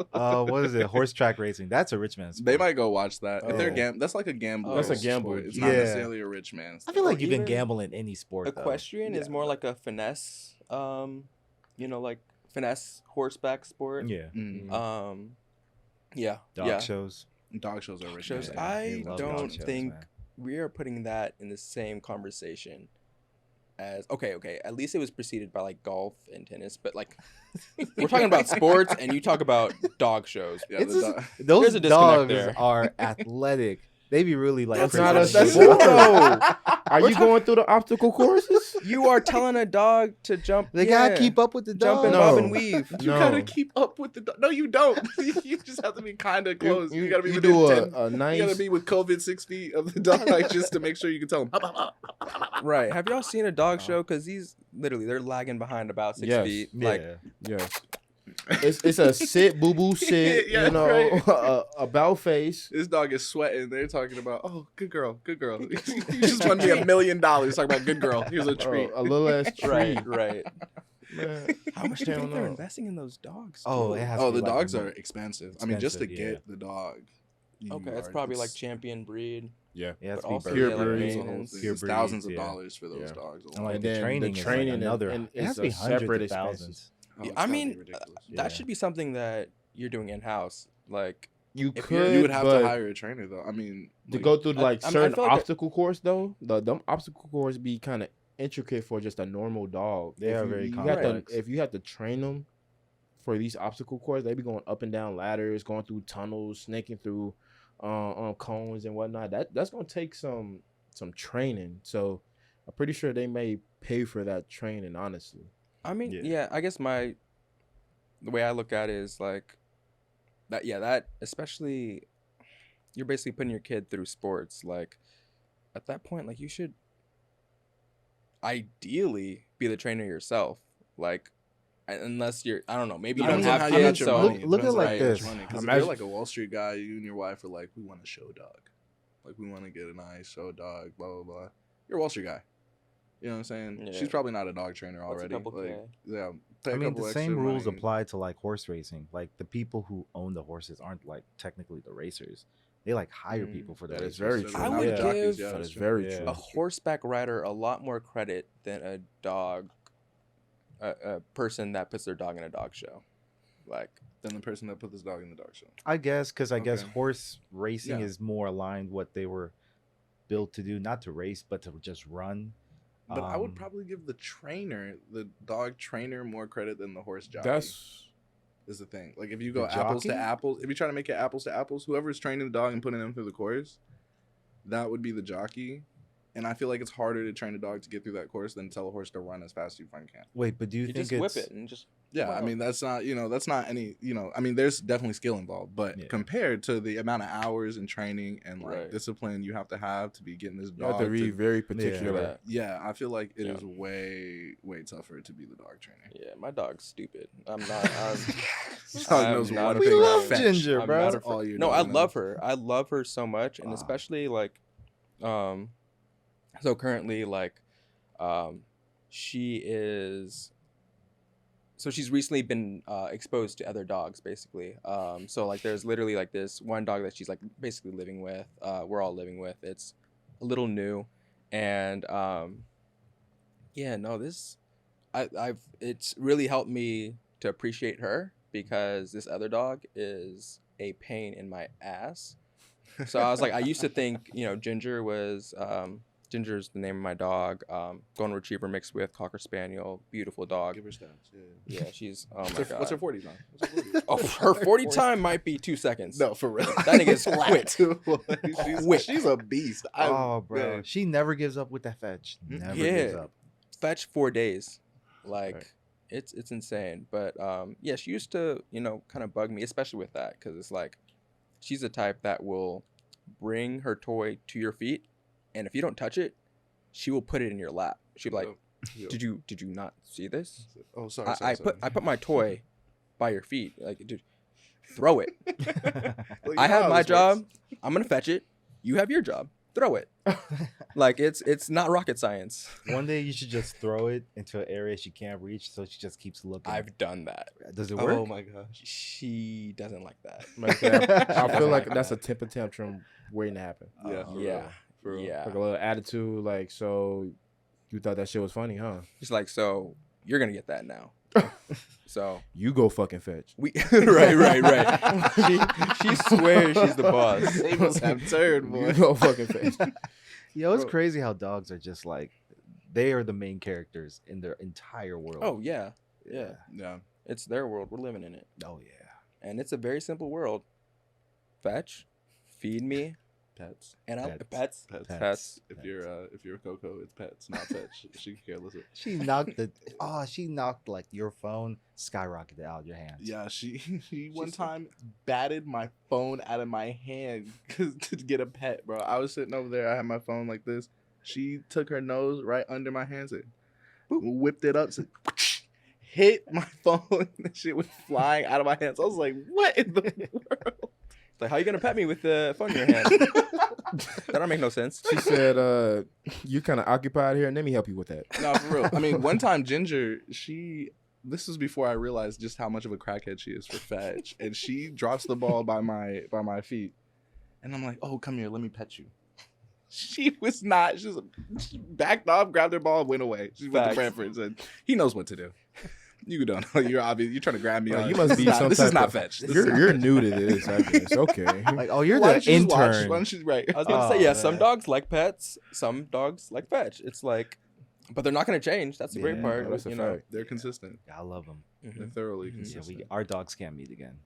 pool. What is it? Horse track racing. That's a rich man's sport. They might go watch that. If they're Yeah. that's like a gamble. That's a gamble. sport. It's not Yeah. necessarily a rich man's. I feel like Or you can even gamble in any sport. Though. Equestrian is Yeah. more like a finesse. Like finesse horseback sport. Yeah. Yeah. Dog yeah. shows. Dog shows are rich. Shows. man's. I They love dog don't shows, think man. we are putting that in the same conversation as okay. At least it was preceded by like golf and tennis, but like we're talking about sports and you talk about dog shows. Yeah, It's the just- dog- Those There's a disconnect dogs there. are athletic. They be really like. That's crazy. not a That's sport not- though. Are you going through the obstacle courses? You are telling a dog to jump. They yeah, gotta keep up with the jump dog. and No. bob and weave. You gotta keep up with the dog. No, you don't. You just have to be kind of close. You gotta be you within do 10. a You nice. gotta be with COVID 6 feet of the dog, like just to make sure you can tell him. Right. Have y'all seen a dog show? Because they're lagging behind about 6 Yes. feet. Yeah. Like, Yes. It's a sit, boo boo sit. Yeah, you know, right. about face. This dog is sweating. They're talking about, oh, good girl, good girl. You just won me $1 million. Talking about good girl. Here's a treat. A little ass treat. right. Man, How much do you hell think they're no. investing in those dogs? Oh, dude? it has to Oh, be the like dogs a- are expensive. I mean, just to Expensive, get the dog. Okay, that's probably like champion breed. Yeah. It has But to be also, Pure yeah, like breed. It's a whole maintenance. thing. Pure It's thousands breeds, of yeah. dollars for those Yeah. dogs. And like And the then the training, training is and- like another. and It has it's to be a hundreds separate of expense. thousands. Oh, it's I gotta be mean, ridiculous. Yeah. That should be something that you're doing in house. Like, You If could, you would have but to hire a trainer, though. I mean, to go through like I certain feel like obstacle course though. Them obstacle course be kind of intricate for just a normal dog. They If are you- very you have to, complex. if you have to train them for these obstacle courses, they be going up and down ladders, going through tunnels, snaking through cones and whatnot. That's gonna take some training. So I'm pretty sure they may pay for that training. Honestly, I mean, Yeah. yeah, I guess the way I look at it is like that especially you're basically putting your kid through sports. Like at that point, like you should ideally be the trainer yourself. Like unless you're, I don't know, maybe you don't Depends on have how you got kids. your So money. Look at Depends on like how you got this. your money. 'Cause if Imagine- you're like a Wall Street guy, you and your wife are like, we want a show dog. Like, we want to get a nice show dog, blah, blah, blah. You're a Wall Street guy. You know what I'm saying? Yeah. She's probably not a dog trainer What's a already. couple Like, K? yeah. Pay I a mean, couple the extra same rules money. apply to like horse racing. Like the people who own the horses aren't like technically the racers. They like hire Mm. people for the That races. is very So true. I they're would not jockeys, give- yeah, that that's is true. very Yeah. true. a horseback rider a lot more credit than a dog, a person that puts their dog in a dog show. Like, Than the person that put this dog in the dog show. I guess because I guess Okay. horse racing Yeah. is more aligned what they were built to do, not to race, but to just run. But I would Um, probably give the dog trainer, more credit than the horse jockey. That's Is the thing. Like if you go The apples to jockey? apples, if you try to make it apples to apples, whoever's training the dog and putting them through the course, that would be the jockey. And I feel like it's harder to train a dog to get through that course than tell a horse to run as fast as you fucking can. Wait, but do you, you think just it's whip it and just Yeah, I Wow. mean that's not that's not any I mean there's definitely skill involved, but Yeah. compared to the amount of hours and training and like Right. discipline you have to be getting this you have dog to be very particular. that. yeah, I feel like it Yeah. is way tougher to be the dog trainer. Yeah, my dog's stupid. I'm not. This dog I'm knows not one a We thing, love fetch. Ginger, I'm bro. not That's all your No, dog I knows. love her. I love her so much, and Wow. especially like, so currently like, she is so she's recently been exposed to other dogs, basically. So like there's literally like this one dog that she's like basically living with. We're all living with. It's a little new, and yeah, no, it's really helped me to appreciate her because this other dog is a pain in my ass. So I was like, I used to think, Ginger's the name of my dog. Golden Retriever mixed with Cocker Spaniel. Beautiful dog. Give her stats. Yeah, she's, oh my God. What's her 40 time? What's her 40? Oh, her 40 time might be 2 seconds. No, for real. That nigga's quick. Quick. She's a beast. Oh, bro. Yeah. She never gives up with that fetch. Never Yeah. gives up. Fetch 4 days. Like, Right. it's insane. But yeah, she used to, kind of bug me, especially with that, because it's like, she's the type that will bring her toy to your feet, and if you don't touch it, she will put it in your lap. She'll be like, Yo. did you not see this? Oh, sorry. I put my toy by your feet. Like, dude, throw it. Like, I you know have how my this job. works. I'm gonna fetch it. You have your job. Throw it. Like it's not rocket science. One day you should just throw it into an area she can't reach, so she just keeps looking. I've done that. Does it work? Oh my gosh. She doesn't like that. Like that. I feel like that's a temper tantrum waiting to happen. Yeah. for Yeah. real. For real. Yeah. Like a little attitude, like, so you thought that shit was funny, huh? She's like, so you're gonna get that now. So You go fucking fetch. we right. She swears she's the boss. Tables have turned, You boy. go fucking fetch. Yo, it's Bro. crazy how dogs are just like, they are the main characters in their entire world. Oh yeah. Yeah. Yeah. It's their world. We're living in it. Oh, yeah. And it's a very simple world. Fetch, feed me, Pets. and I'll Pets. pets. Pets. Pets. If you're Coco, it's pets, not fetch. She can care less. She knocked like your phone skyrocketed out of your hands. Yeah, she one time batted my phone out of my hand to get a pet, bro. I was sitting over there. I had my phone like this. She took her nose right under my hands and whipped it up. Said, hit my phone. That shit was flying out of my hands. I was like, what in the world? Like, how you gonna pet me with the phone in your hand? That don't make no sense. She said, you kind of occupied here, and let me help you with that. No, for real. I mean, one time Ginger, this was before I realized just how much of a crackhead she is for fetch, and she drops the ball by my feet, and I'm like, oh, come here, let me pet you. She was not. She backed off, grabbed her ball, went away. She went to Facts. Branford, said he knows what to do. You don't know. You're obvious. You're trying to grab me. Bro, on. you must be some This is type not of- fetch. This is You're not- new to this, I guess. Okay. Like, oh, you're Why the don't you just watch? intern. Why don't you right? I was gonna Oh, say, yeah, some man. dogs like pets, some dogs like fetch. It's like, but they're not gonna change. That's the great Yeah, part. that's a you know. fact. They're consistent. I love them. They're thoroughly Mhm. Yeah, consistent. our dogs can't meet again.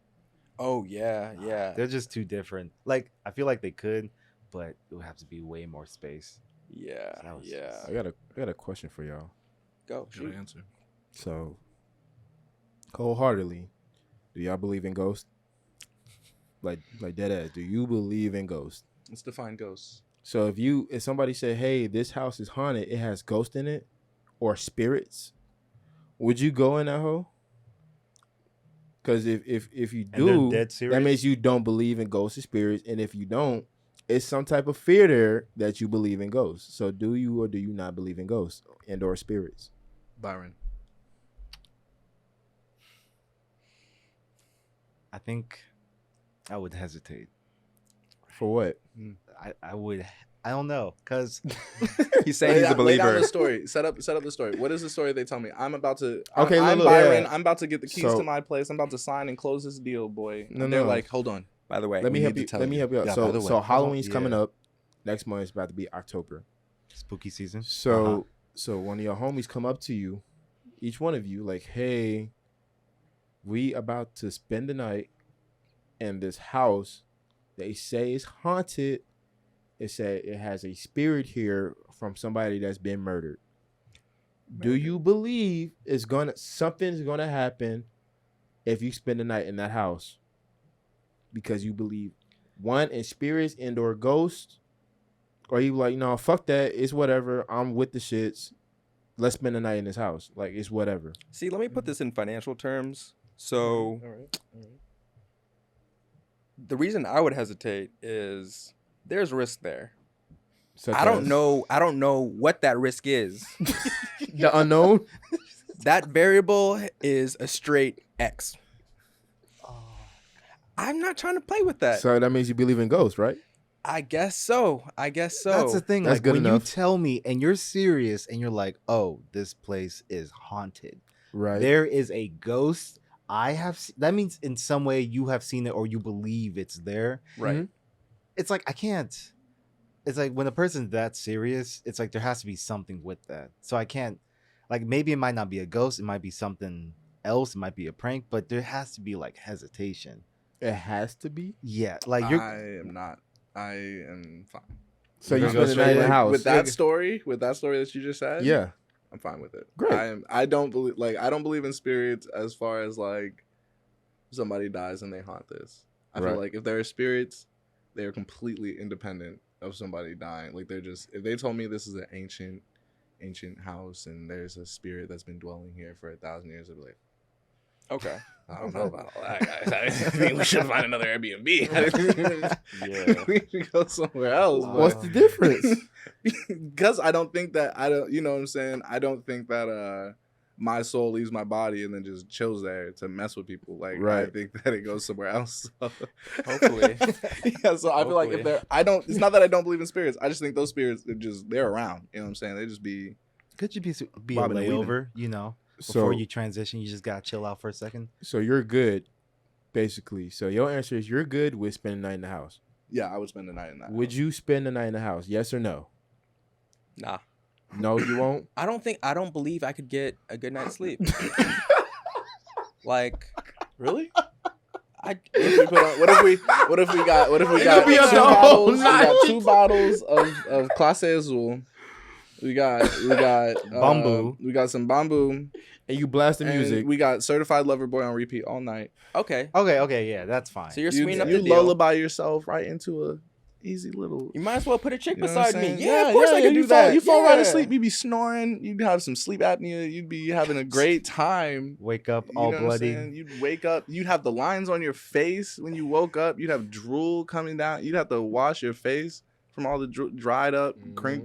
Oh yeah, yeah, They're just too different. Like, I feel like they could, but it would have to be way more space. yeah, That was yeah. I got a question for y'all. Go. Good Shoot. answer. So, wholeheartedly, do y'all believe in ghosts? Like dead ass. Do you believe in ghosts? Let's define ghosts. So if somebody said, "Hey, this house is haunted. It has ghosts in it, or spirits," would you go in that hole? Because if you And they're do, dead that serious? means you don't believe in ghosts or spirits. And if you don't, it's some type of fear there that you believe in ghosts. So do you or do you not believe in ghosts and or spirits? Byron. I think I would hesitate. For what? I don't know, because He's saying he's a Lay down believer. the story. Set up the story. What is the story they tell me? I'm about to. Okay, I'm look, Byron. yeah. I'm about to get the keys So- to my place. I'm about to sign and close this deal, boy. No, And they're no. like, hold on. By the way, Let me we help need you. to tell Let me you. help you out. Yeah, by the So way, Halloween's yeah. coming up. Next month is about to be October. spooky season. So so one of your homies come up to you, each one of you, like, hey, we about to spend the night in this house. They say it's haunted. It said it has a spirit here from somebody that's been murdered. Do you believe something's gonna happen if you spend the night in that house? Because you believe one in spirits and or ghosts, or you like, no, fuck that. It's whatever. I'm with the shits. Let's spend the night in this house. Like, it's whatever. see, let me put this in financial terms. So All right. the reason I would hesitate is there's risk there. Such I don't as know. I don't know what that risk is. the unknown. That variable is a straight X. I'm not trying to play with that. So that means you believe in ghosts, right? I guess so. That's the thing. That's Like good when you enough. tell me and you're serious and you're like, "Oh, this place is haunted." Right. There is a ghost. That means in some way you have seen it or you believe it's there. Right. Mhm. It's like I can't. It's like when a person's that serious, it's like there has to be something with that. So I can't. Like maybe it might not be a ghost. It might be something else. It might be a prank. But there has to be like hesitation. It has to be. Yeah, like you're. I am not. I am fine. So you You're spend gonna the go night in the straight house. With that story that you just said, Yeah. I'm fine with it. Great. I don't believe in spirits as far as like somebody dies and they haunt this. I Right. feel like if there are spirits, they are completely independent of somebody dying. Like they're just, if they told me this is an ancient house and there's a spirit that's been dwelling here for 1,000 years, I'd be like, Okay. I don't know about all that, guys. I think we should find another Airbnb. Yeah. We should go somewhere else. Wow. What's the difference? Because I don't think that you know what I'm saying? I don't think that my soul leaves my body and then just chills there to mess with people. Like I Right. think that it goes somewhere else. Hopefully. Yeah, so I feel like if Hopefully. they're it's not that I don't believe in spirits. I just think those spirits they're around. You know what I'm saying? They just be Could you be a Bobbing and weaving. layover? You know, So before you transition, you just gotta chill out for a second. so you're good, basically. So your answer is you're good with spending the night in the house. yeah, I would spend the night in that. Would house. you spend the night in the house? Yes or no? Nah. No, you won't. I don't believe I could get a good night's sleep. Like, Really? I What if we got It'll be a two whole bottles? We got night. 2 bottles of Clase Azul. We got Bamboo. We got some bamboo. And you blast the And music. we got Certified Lover Boy on repeat all night. okay. Okay, yeah, that's fine. So you're You, sweetening up you the deal. lullaby yourself right into a easy little. You might as well put a chick You know what I'm beside me. saying? Yeah, of course I can do you that. Fall, you fall right Yeah. asleep. You'd be snoring. You'd have some sleep apnea. You'd be having a great time. Wake up You all know what I'm bloody. saying? You'd wake up. You'd have the lines on your face when you woke up. You'd have drool coming down. You'd have to wash your face from all the dried up,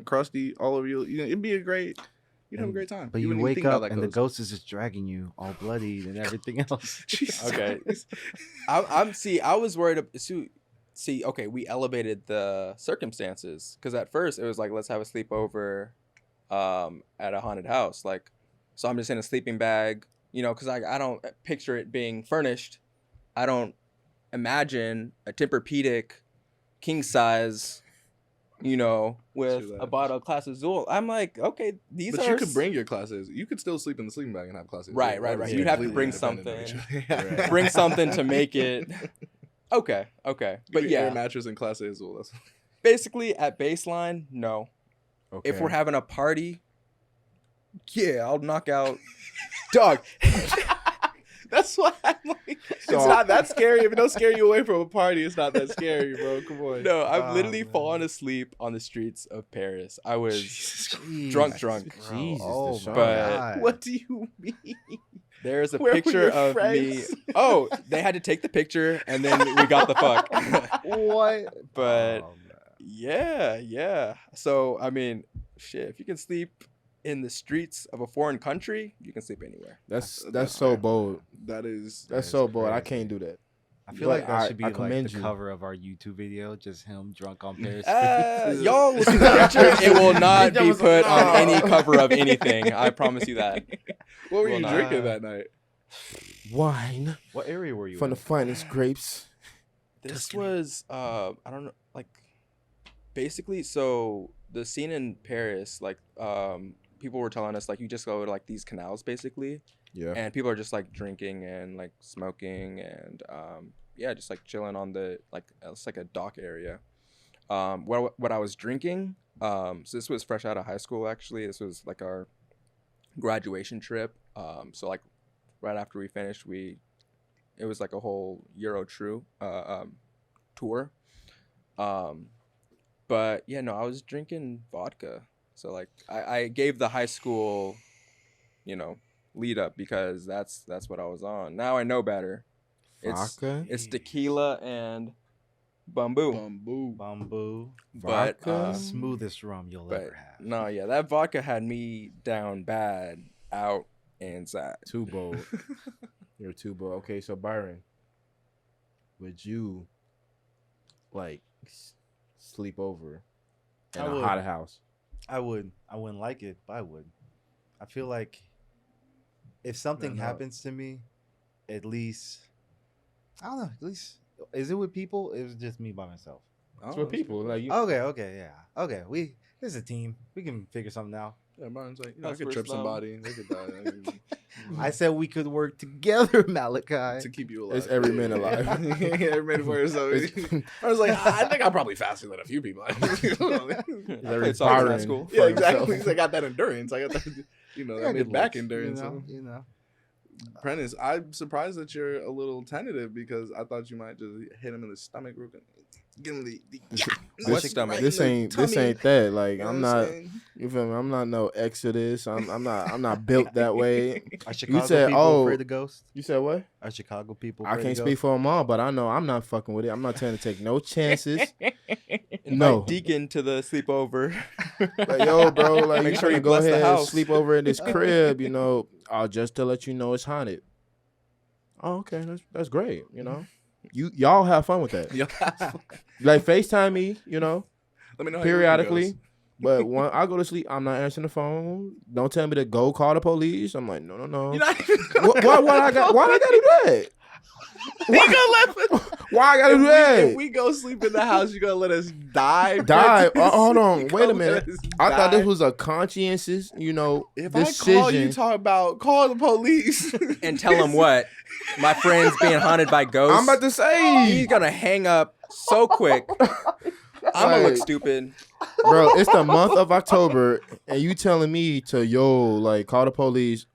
crusty all over you. It'd be a great. You'd have a great time. But you wouldn't even wake think about up that and the ghost. ghost is just dragging you all bloodied and everything else. Jesus Okay. Christ. I was worried. Okay, we elevated the circumstances because at first it was like, let's have a sleepover, at a haunted house. Like, so I'm just in a sleeping bag, because I don't picture it being furnished. I don't imagine a Tempur-Pedic king size, with True a that. bottle of Clase Azul. I'm like, okay, these But are. you could bring your classes. You could still sleep in the sleeping bag and have classes. Right. You'd have to bring bring something to make it. Okay. But Air yeah, mattress and class as well. basically at baseline, no. Okay. If we're having a party, yeah, I'll knock out. Dog. That's why I'm like, So- it's not that scary. If it don't scare you away from a party, it's not that scary, bro. Come on. No, I've Oh, literally man. fallen asleep on the streets of Paris. I was Jeez, drunk. bro. Jesus, Oh Deshaun. my But- God. What do you mean? there's a Where were picture your of friends? me. Oh, they had to take the picture and then we got the fuck. What? But Oh, man. yeah. So I mean, shit, if you can sleep in the streets of a foreign country, you can sleep anywhere. That's That's so fair. bold. That is. That's is so bold. I crazy. can't do that. I feel But like that should be I like commend the you. cover of our YouTube video, just him drunk on Paris. Y'all will see the picture. It will not That be was- put on no. any cover of anything. I promise you that. What were Well, you nah. drinking that night? Wine What area were you from the in? finest grapes. This was I don't know, like basically so the scene in Paris, like people were telling us like you just go to like these canals basically Yeah. and people are just like drinking and like smoking and yeah, just like chilling on the like it's like a dock area. What I was drinking, so this was fresh out of high school actually. This was like our graduation trip. So like right after we finished, it was like a whole Euro True tour. But yeah, no, I was drinking vodka. So like I gave the high school, lead up because that's what I was on. Now I know better. Vodka. It's tequila and bamboo. Bamboo. But Vodka? Smoothest rum you'll but ever have. no, yeah, that vodka had me down bad, out. and sad. Too bold. You're too bold. Okay, so Byron, would you like sleep over in I a would. hot house? I would. I wouldn't like it, but I would. I feel like if something no. happens to me, at least I don't know. At least is it with people? It was just me by myself. Oh, It's with people. Like you. Okay, yeah. Okay, this is a team. We can figure something out. Yeah, Brian's like, I That's could first trip love. somebody. They could die. I said we could work together, Malachi. to keep you alive. It's every man alive. Every man for himself. I was like, I think I'm probably faster than a few people. I Every played soccer in Byron. high school. Yeah, for exactly. himself. Because I got that endurance. I got that, that got mid good back looks, endurance. You know. Prentiss, I'm surprised that you're a little tentative because I thought you might just hit him in the stomach real quick. Give him the What This, stomach? this right in ain't the this tummy. ain't that. Like You know I'm what not. saying? You feel me? I'm not no Exodus. I'm not built that way. Are Chicago said, people oh, afraid of ghosts? You said what? Are Chicago people I afraid can't of speak for them all, but I know I'm not fucking with it. I'm not trying to take no chances. Invite No. Deacon to the sleepover. Like, yo, bro, like Make you sure trying you to go bless the ahead and house. sleep over in this crib, just to let you know it's haunted. Oh, okay, that's great. Y'all have fun with that. Yeah. Like FaceTime me, Let me know how your week periodically. goes. But when I go to sleep, I'm not answering the phone. Don't tell me to go call the police. I'm like, no. You're not even gonna Why I gotta do that? He gonna let Why I gotta do that? if we go sleep in the house, you gonna let us die? Die. Prentiss? Hold on. You Wait gonna a minute. let us I thought this die? was a conscientious, If decision. I call you, talk about call the police And tell him what? My friend's being haunted by ghosts. I'm about to say, He's gonna hang up so quick. I'm gonna look Like- stupid. bro, it's the month of October, and you telling me to call the police.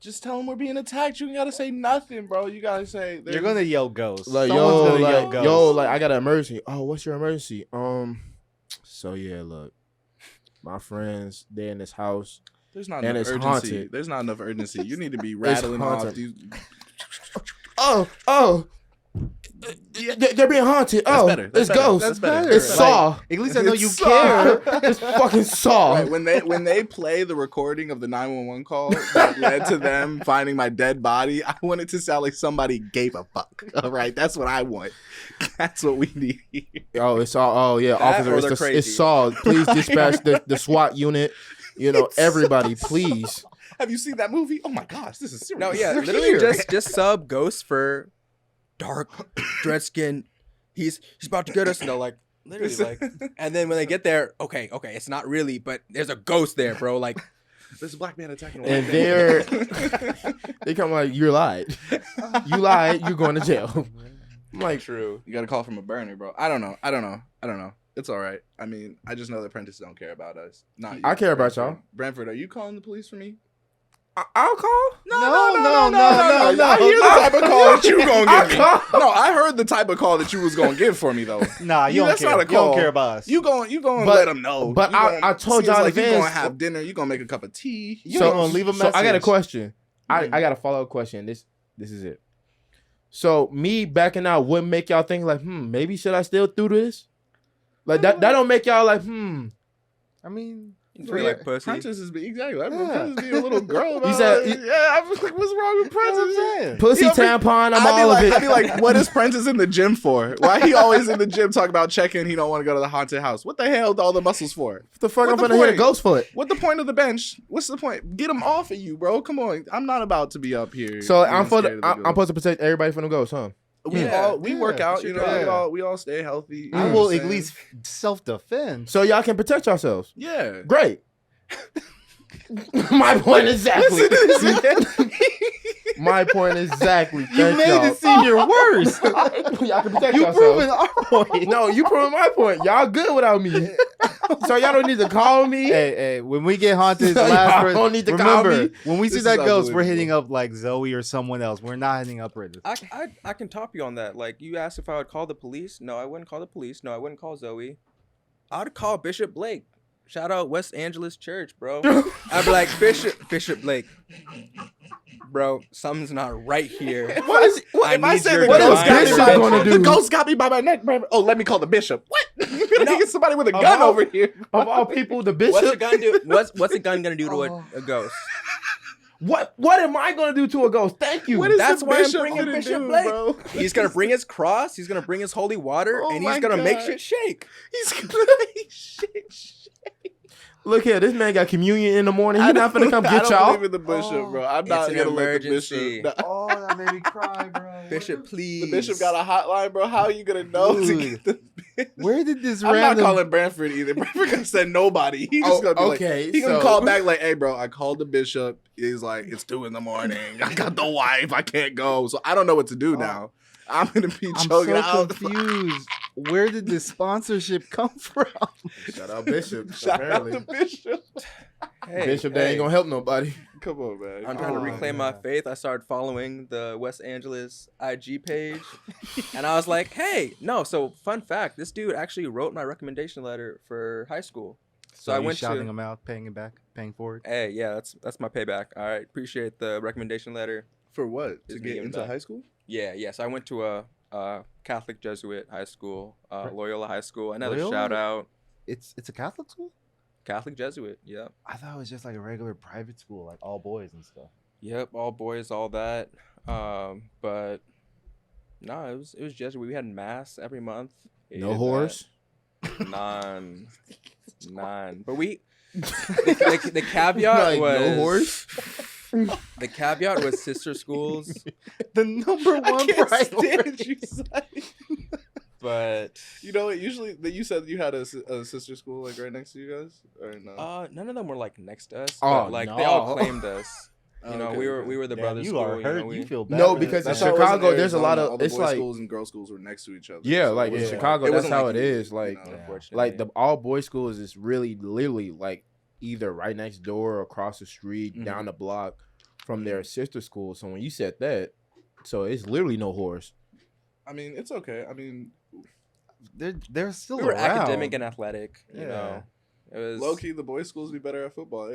Just tell them we're being attacked. You ain't gotta say nothing, bro. You gotta say You're gonna yell ghosts. Like, Someone's gonna yell ghosts. I got an emergency. Oh, what's your emergency? So yeah, look, my friends, they're in this house. There's not And enough it's urgency. haunted. There's not enough urgency. You need to be rattling off haunted. these. Oh, they're being haunted. That's Oh, better. That's it's better. ghosts. That's better. It's Like, Saw. At least I know you It's care. It's fucking Saw. Right, when they play the recording of the 911 call that led to them finding my dead body, I want it to sound like somebody gave a fuck. All right, that's what I want. That's what we need here. Oh, it's Saw. Oh yeah, That officer. or they're It's crazy. Saw. Please dispatch the SWAT unit. Everybody, please. Have you seen that movie? Oh my gosh, this is serious. No, yeah, They're literally here. just sub ghosts for dark, dread skin. He's about to get us. No, like literally, like, and then when they get there, okay, it's not really, but there's a ghost there, bro. Like, There's a black man attacking a And white man. they come like, you lied. You lied. You're going to jail. I'm like, true. You got a call from a burner, bro. I don't know. It's all right. I mean, I just know that Prentiss don't care about us. Not you. I care about Branford. y'all. Branford, are you calling the police for me? I'll call. No. I hear the type of call that you gonna I'll give me. call. No, I heard the type of call that you was gonna give for me though. Nah, you don't That's care. not a You don't call. care about us. You going But- let them know. but You I gonna- told seems y'all in like you gonna advance. have dinner. You gonna make a cup of tea. You ain't gonna leave a So I got a message. question. I got a follow up question. This is it. So me backing out wouldn't make y'all think like, maybe should I still do this? Like that don't make y'all like, I mean, Feel like pussy. Prentiss is exactly. I Yeah. Prentiss being a little girl. About said- it. Yeah, I was like, what's wrong with Prentiss? pussy He'll be- tampon, I'm all of it. I'd be like, what is Prentiss in the gym for? Why he always in the gym talking about checking? He don't want to go to the haunted house. What the hell? All the muscles for? What the fuck What I'm the gonna hit a point? ghost foot? What the point of the bench? What's the point? Get him off of you, bro. Come on. I'm not about to be up here. So being I'm scared of the I'm ghost. supposed to protect everybody from the ghost, huh? We Yeah. work out. it's You your know, job. we all stay healthy. you I know will what I'm at saying? least self defend. So y'all can protect yourselves. Yeah. Great. My point exactly. My point exactly. You Thank made y'all. it seem you're worse. Y'all can protect You yourselves. proving our point. No, you proving my point. Y'all good without me. So y'all don't need to call me. Hey, when we get haunted, So last y'all person, don't need to call remember, me? when we see This that is ghost, we're unbelievable. hitting up like Zoe or someone else. We're not hitting up Prentiss. I can top you on that. Like, you asked if I would call the police. No, I wouldn't call the police. No, I wouldn't call Zoe. I would call Bishop Blake. Shout out West Angeles Church, bro. I'd be like, Bishop Blake. Bro, something's not right here. What is? What, If I need say your the what ghost is got me Bishop by- gonna do? The ghost got me by my neck, bro. Oh, let me call the bishop. What? You're gonna get somebody with a gun over here. Of all people, the What's a bishop. gun do? What's a gun gonna do to a ghost? What am I gonna do to a ghost? Thank you. What is That's the why I'm bishop bringing gonna Bishop do, Blake. bro? He's gonna bring his cross. He's gonna bring his holy water, Oh and my he's gonna make God. shit shake. He's gonna make shit. Look here, this man got communion in the morning. He's not finna come I get don't y'all. believe in the bishop, bro. I'm It's not an gonna let the emergency. bishop. Oh, that made me cry, bro. Bishop, please. The bishop got a hotline, bro. How are you gonna know to Dude. get the bishop? Where did this I'm random? not calling Branford either. Branford gonna send nobody. He's just gonna be okay, like, he gonna so- call back like, "Hey, bro, I called the bishop. He's like, it's 2 a.m. I got the wife. I can't go. So I don't know what to do now. I'm gonna be I'm choking so out. confused. Where did this sponsorship come from? Shout out Bishop. Shout apparently. out to Bishop. Hey, Bishop, they ain't gonna help nobody. Come on, man. I'm trying to Oh, reclaim my yeah. faith. I started following the West Angeles IG page, and I was like, "Hey, no." So, fun fact: this dude actually wrote my recommendation letter for high school. So I you went shouting to. him out, paying him back, paying forward. Hey, yeah, that's my payback. All right, appreciate the recommendation letter. For what? To Is get me into back. high school? Yeah. So I went to a Catholic Jesuit high school, Loyola High School. Another Loyola? shout out, It's a Catholic school. Catholic Jesuit. Yep. I thought it was just like a regular private school, like all boys and stuff. Yep, all boys, all that. But no, it was Jesuit. We had mass every month. No Hated whores. that. None. But we the caveat Like, was no horse. the caveat was sister schools, The number I one can't priority. stand you. but You know what? Usually, you said you had a sister school like right next to you guys, or no? none of them were like next to us. Oh, But, like they all no. claimed us. You know, Okay, we okay. were the Damn, brothers you school. are You hurt. know, You we, feel bad. No, for because that. in That's how it was Chicago, there's a Arizona. lot of- all the it's boys like- schools and girls schools were next to each other. Yeah, So like it in wasn't Chicago, it that's wasn't how like it you, is. you Like, know. unfortunately. like the all boys schools is really literally like either right next door or across the street, Mhm. down the block from their sister school. So when you said that, so it's literally no horse. I mean, it's okay. I mean, They're still we were around. academic and athletic. You Yeah. know, it was low key, the boys' schools be better at football.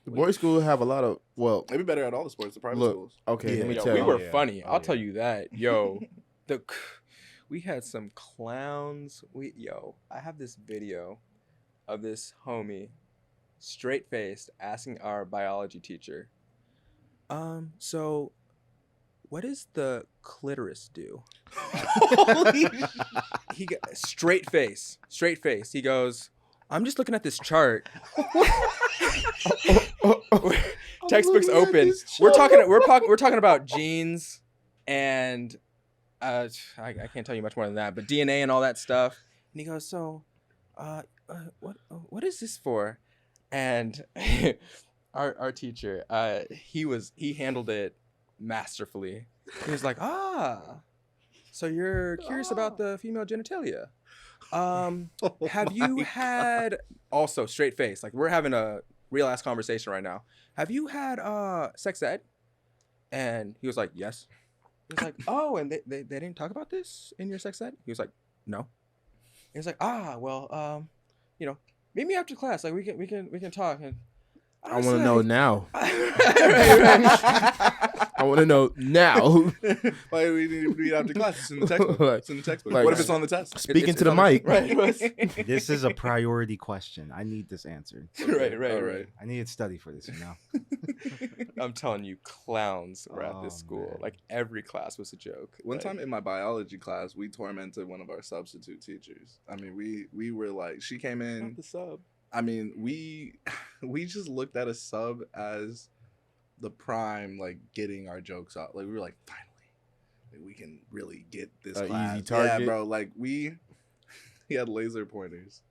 The boys school have a lot of They be better at all the sports. The private Look, schools. okay, Yeah. let me Yo, tell we you. were yeah. funny. Oh, I'll tell yeah. you that. Yo, we had some clowns. I have this video of this homie, straight faced, asking our biology teacher, so what does the clitoris do? Holy He got straight face. He goes, I'm just looking at this chart. Textbook's looking at open. this We're chart. talking about genes and I can't tell you much more than that, but DNA and all that stuff. And he goes, so what is this for? And our teacher, he handled it masterfully. He was like, so you're curious about the female genitalia. Have you had also straight face, like we're having a real ass conversation right now. Have you had sex ed? And he was like, yes. He was like, oh, and they didn't talk about this in your sex ed? He was like, no. He was like, well, meet me after class. Like we can talk. And I want to know now. Right. I want to know now. Why we need to read after class? It's in the textbook. Like- It's in the textbook. like- What if it's on the test? Speaking It's to the on mic. Right. This is a priority question. I need this answered. Right. All right. I need to study for this, you know. I'm telling you, clowns were at this Oh, school. man. Like every class was a joke. One Like, time in my biology class, we tormented one of our substitute teachers. I mean, we were like, she came in. not the sub. I mean, we just looked at a sub as the prime, like getting our jokes out. Like we were like, finally, like, we can really get this A class. easy target. Yeah, bro. Like he had laser pointers,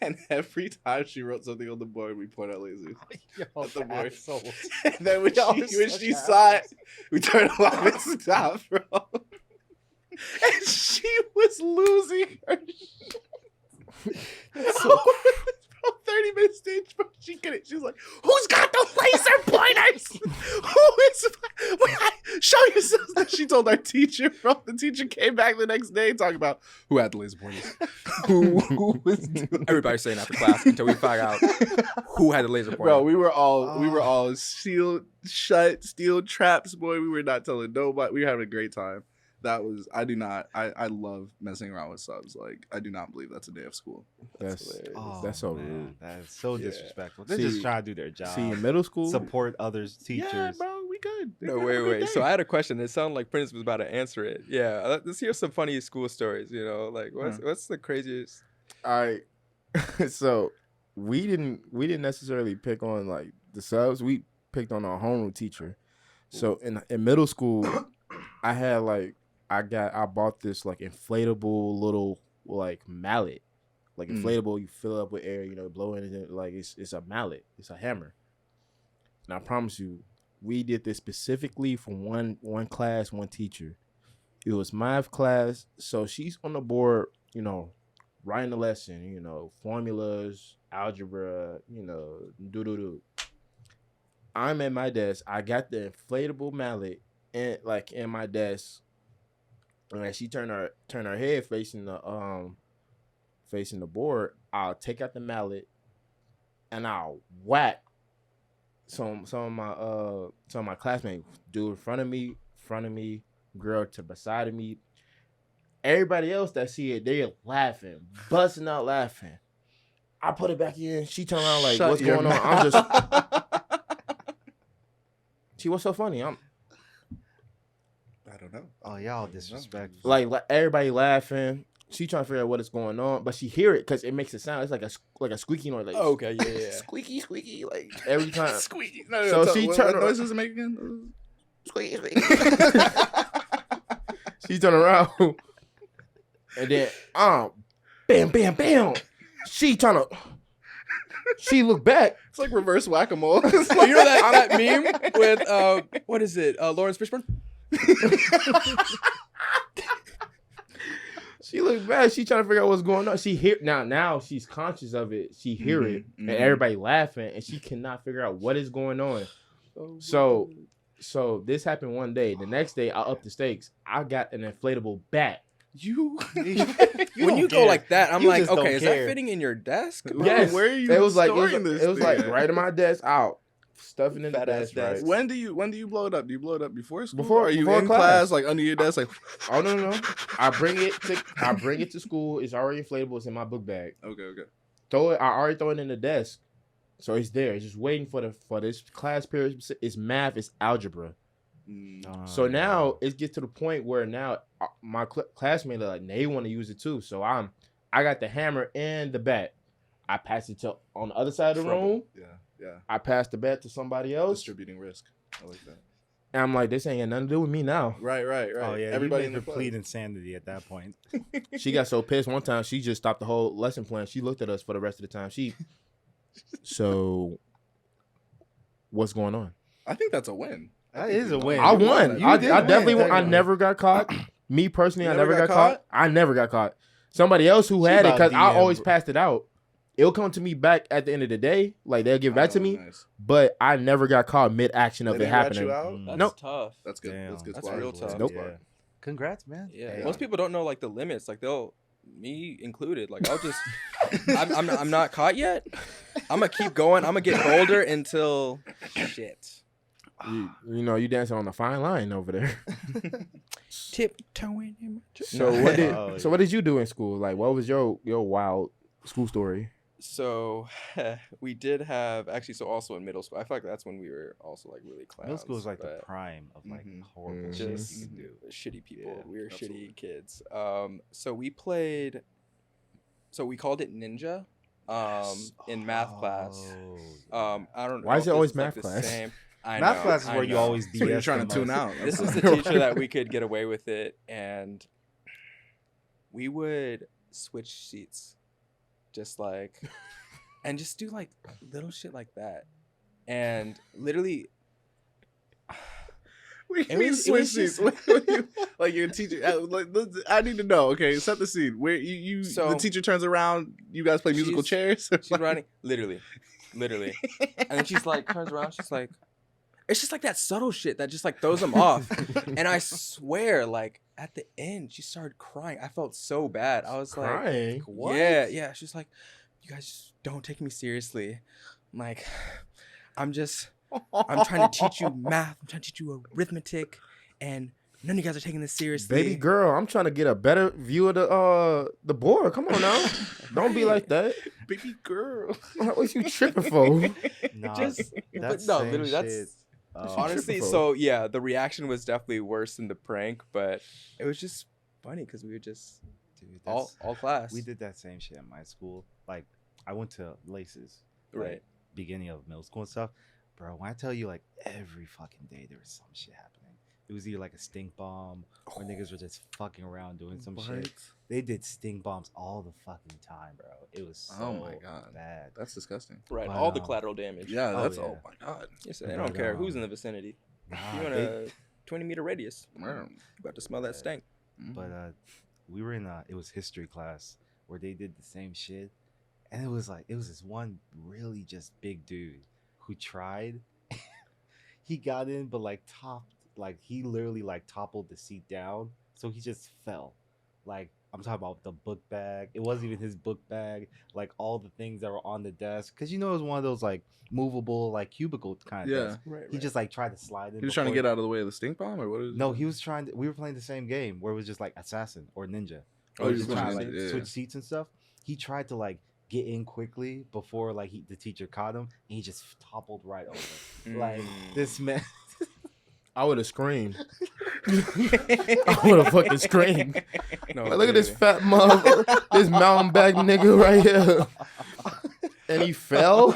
and every time she wrote something on the board, we point out lasers. At the board. And then when she saw it, we turned the light and stopped, bro. And she was losing her shit. So- Bro, 30-minute stage, bro. She couldn't. She was like, "Who's got the laser pointers? Who is? Show yourselves." That she told our teacher, bro. The teacher came back the next day talking about who had the laser pointers. who was doing Everybody saying after class until we find out who had the laser pointer. Bro, we were all sealed shut, steel traps, boy. We were not telling nobody. We were having a great time. that was. I do not. I love messing around with subs. Like, I do not believe that's a day of school. That's Oh, that's so man, rude. That's so Yeah. disrespectful. They're See- just trying to do their job. See, in middle school, support others, teachers. Yeah, bro, we good. They No, gonna have a wait. good So day. I had a question. It sounded like Prentiss was about to answer it. Yeah, let's hear some funny school stories. You know, like what's the craziest? All right. So we didn't necessarily pick on like the subs. We picked on our homeroom teacher. So in middle school, I had like I bought this like inflatable little like mallet. Like inflatable, you fill it up with air, you know, blow it in, like it's a mallet. It's a hammer. And I promise you, we did this specifically for one class, one teacher. It was math class. So she's on the board, you know, writing the lesson, you know, formulas, algebra, you know, do. I'm at my desk. I got the inflatable mallet in my desk. And as she turned her head facing the board, I'll take out the mallet and I'll whack some of my classmates, dude in front of me, girl to beside of me. Everybody else that see it, they're laughing, busting out laughing. I put it back in. She turned around like, what's going on? I'm just see what's so funny. I don't know. Oh, y'all disrespectful. Like everybody laughing. She trying to figure out what is going on, but she hear it because it makes a sound. It's like a squeaky noise. Like, Okay, yeah. squeaky, like every time. Squeaky. No, So she what turned. noise does it make again? Squeaky. She turned around, and then bam, bam, bam. She looked back. It's like reverse whack-a-mole. You know that meme with what is it? Lawrence Fishburne? She looked back. She trying to figure out what's going on. She hear now she's conscious of it. She hear it, and everybody laughing, and she cannot figure out what is going on. So this happened one day. The next day, I upped the stakes. I got an inflatable bat. When you go like that, I'm You like, just don't okay, is that care. fitting in your desk? Yes, where are you it was like storing this it was like thing? right in my desk, out stuffing in the Fat ass desk. Right. desk. When do you blow it up? Do you blow it up before school? Before- Or are you before in class. class, like under your desk, like? Oh no. I bring it to school. It's already inflatable. It's in my book bag. Okay. I already throw it in the desk, so it's there. It's just waiting for this class period. It's math. It's algebra. So now it gets to the point where now my classmates are like they want to use it too. So I got the hammer and the bat. I pass it to on the other side of the room. Yeah. I pass the bat to somebody else, Distributing risk. I like that. and I'm like, this ain't got nothing to do with me now. Right. Oh yeah, Everybody you in the made complete insanity at that point. She got so pissed one time she just stopped the whole lesson plan. She looked at us for the rest of the time. So what's going on? I think that's a win. That is a win. I won. You I did definitely win. won. I never got caught. Me personally, You I never never got got caught. I never got caught. Somebody else who She had it, about because I DM, always bro. passed it out. It'll come to me back at the end of the day. Like they'll give it back to me. Nice. But I never got caught mid action of They it didn't rat happening. you out? Mm. That's Nope. tough. That's good. Damn. That's good. That's squad. real tough. Nope. Yeah. Congrats, man. Yeah. Yeah. Most people don't know like the limits. Like me included. Like I'll just, I'm not caught yet. I'm gonna keep going. I'm gonna get bolder until shit. You know, you dancing on a fine line over there. Tiptoeing in my So No. what did you do in school? Like, what was your wild school story? So we did have actually. So also in middle school, I feel like that's when we were also like really clowns. Middle school is like the but prime of like Mhm. horrible Mhm. shit just you can do. shitty people. Yeah, we were absolutely. shitty kids. So we played. So we called it Ninja. In math class. Oh, I don't know. Why is if it always this like math the class? same. I math know, class is I where you know. always That's what you're BS trying the to tune most. out. This is the teacher that we could get away with it, and we would switch seats, just like, and just do like little shit like that, and literally. We was switch just- seats. Like your teacher. I need to know. Okay, set the scene. Where you So- the teacher turns around. You guys play musical chairs. She's running, literally, and then she's like turns around. She's like, it's just like that subtle shit that just like throws them off. And I swear, like at the end, she started crying. I felt so bad. I was Crying? like, what? Yeah. She's like, you guys just don't take me seriously. I'm like, I'm trying to teach you math. I'm trying to teach you arithmetic, and none of you guys are taking this seriously. Baby girl, I'm trying to get a better view of the board. Come on now. Don't be like that. Baby girl. What you tripping for? Nah, Just- that no, same literally, that's- shit, Honestly, tripping for? so yeah, the reaction was definitely worse than the prank, but it was just funny because we were just dude, all class. we did that same shit at my school. Like, I went to Laces, Right. like, beginning of middle school and stuff. Bro, when I tell you, like, every fucking day there was some shit happening. It was either like a stink bomb or niggas were just fucking around doing some shit. They did stink bombs all the fucking time, bro. It was so Oh my God. bad. That's disgusting. Right, But, all the collateral damage. Yeah, Oh, that's yeah. oh my God. Yes, they But, don't care who's in the vicinity. Nah, You want they- a 20-meter radius. Wow. You about to smell that Yeah. stank. but we were in it was history class where they did the same shit, and it was this one really just big dude who tried. He got in, but he literally toppled the seat down, so he just fell. Like, I'm talking about the book bag. It wasn't even his book bag. Like, all the things that were on the desk, because it was one of those movable cubicle kind of Yeah. desks. Right, He just tried to slide in. He was trying to before- get out of the way of the stink bomb, or what is? No, he was trying. We were playing the same game where it was just assassin or ninja. Oh, Oh, he just was trying playing to it, yeah. switch seats and stuff. He tried to get in quickly before the teacher caught him, and he just toppled right over. Like, this man. I would have screamed. I would have fucking screamed. No, Like, look at this dude. fat motherfucker, this mountain bag nigga right here. And he fell.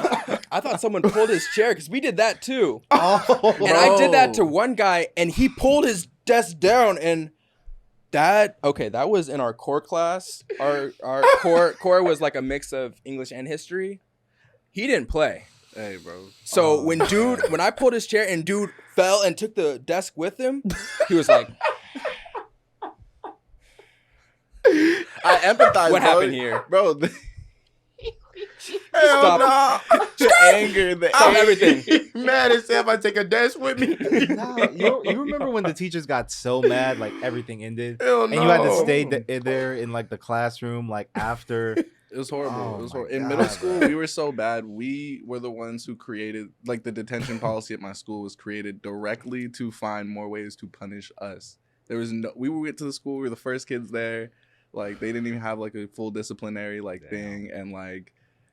I thought someone pulled his chair because we did that too. Oh, And I did that to one guy, and he pulled his desk down, and that was in our core class. Our core was like a mix of English and history. He didn't play. Hey, bro. So when I pulled his chair and dude fell and took the desk with him, he was like, I empathize. "What bro. happened here?" bro? Stop. The anger, Stop everything. Mad as hell if I take a desk with me. Nah, you remember when the teachers got so mad, everything ended, Hell and you had to no. stay there in the classroom, after. It was horrible. Oh It was my horrible. In God, middle school, bro. we were so bad. We were the ones who created, the detention policy at my school was created directly to find more ways to punish us. There was we went to the school. We were the first kids there. They didn't even have a full disciplinary thing, and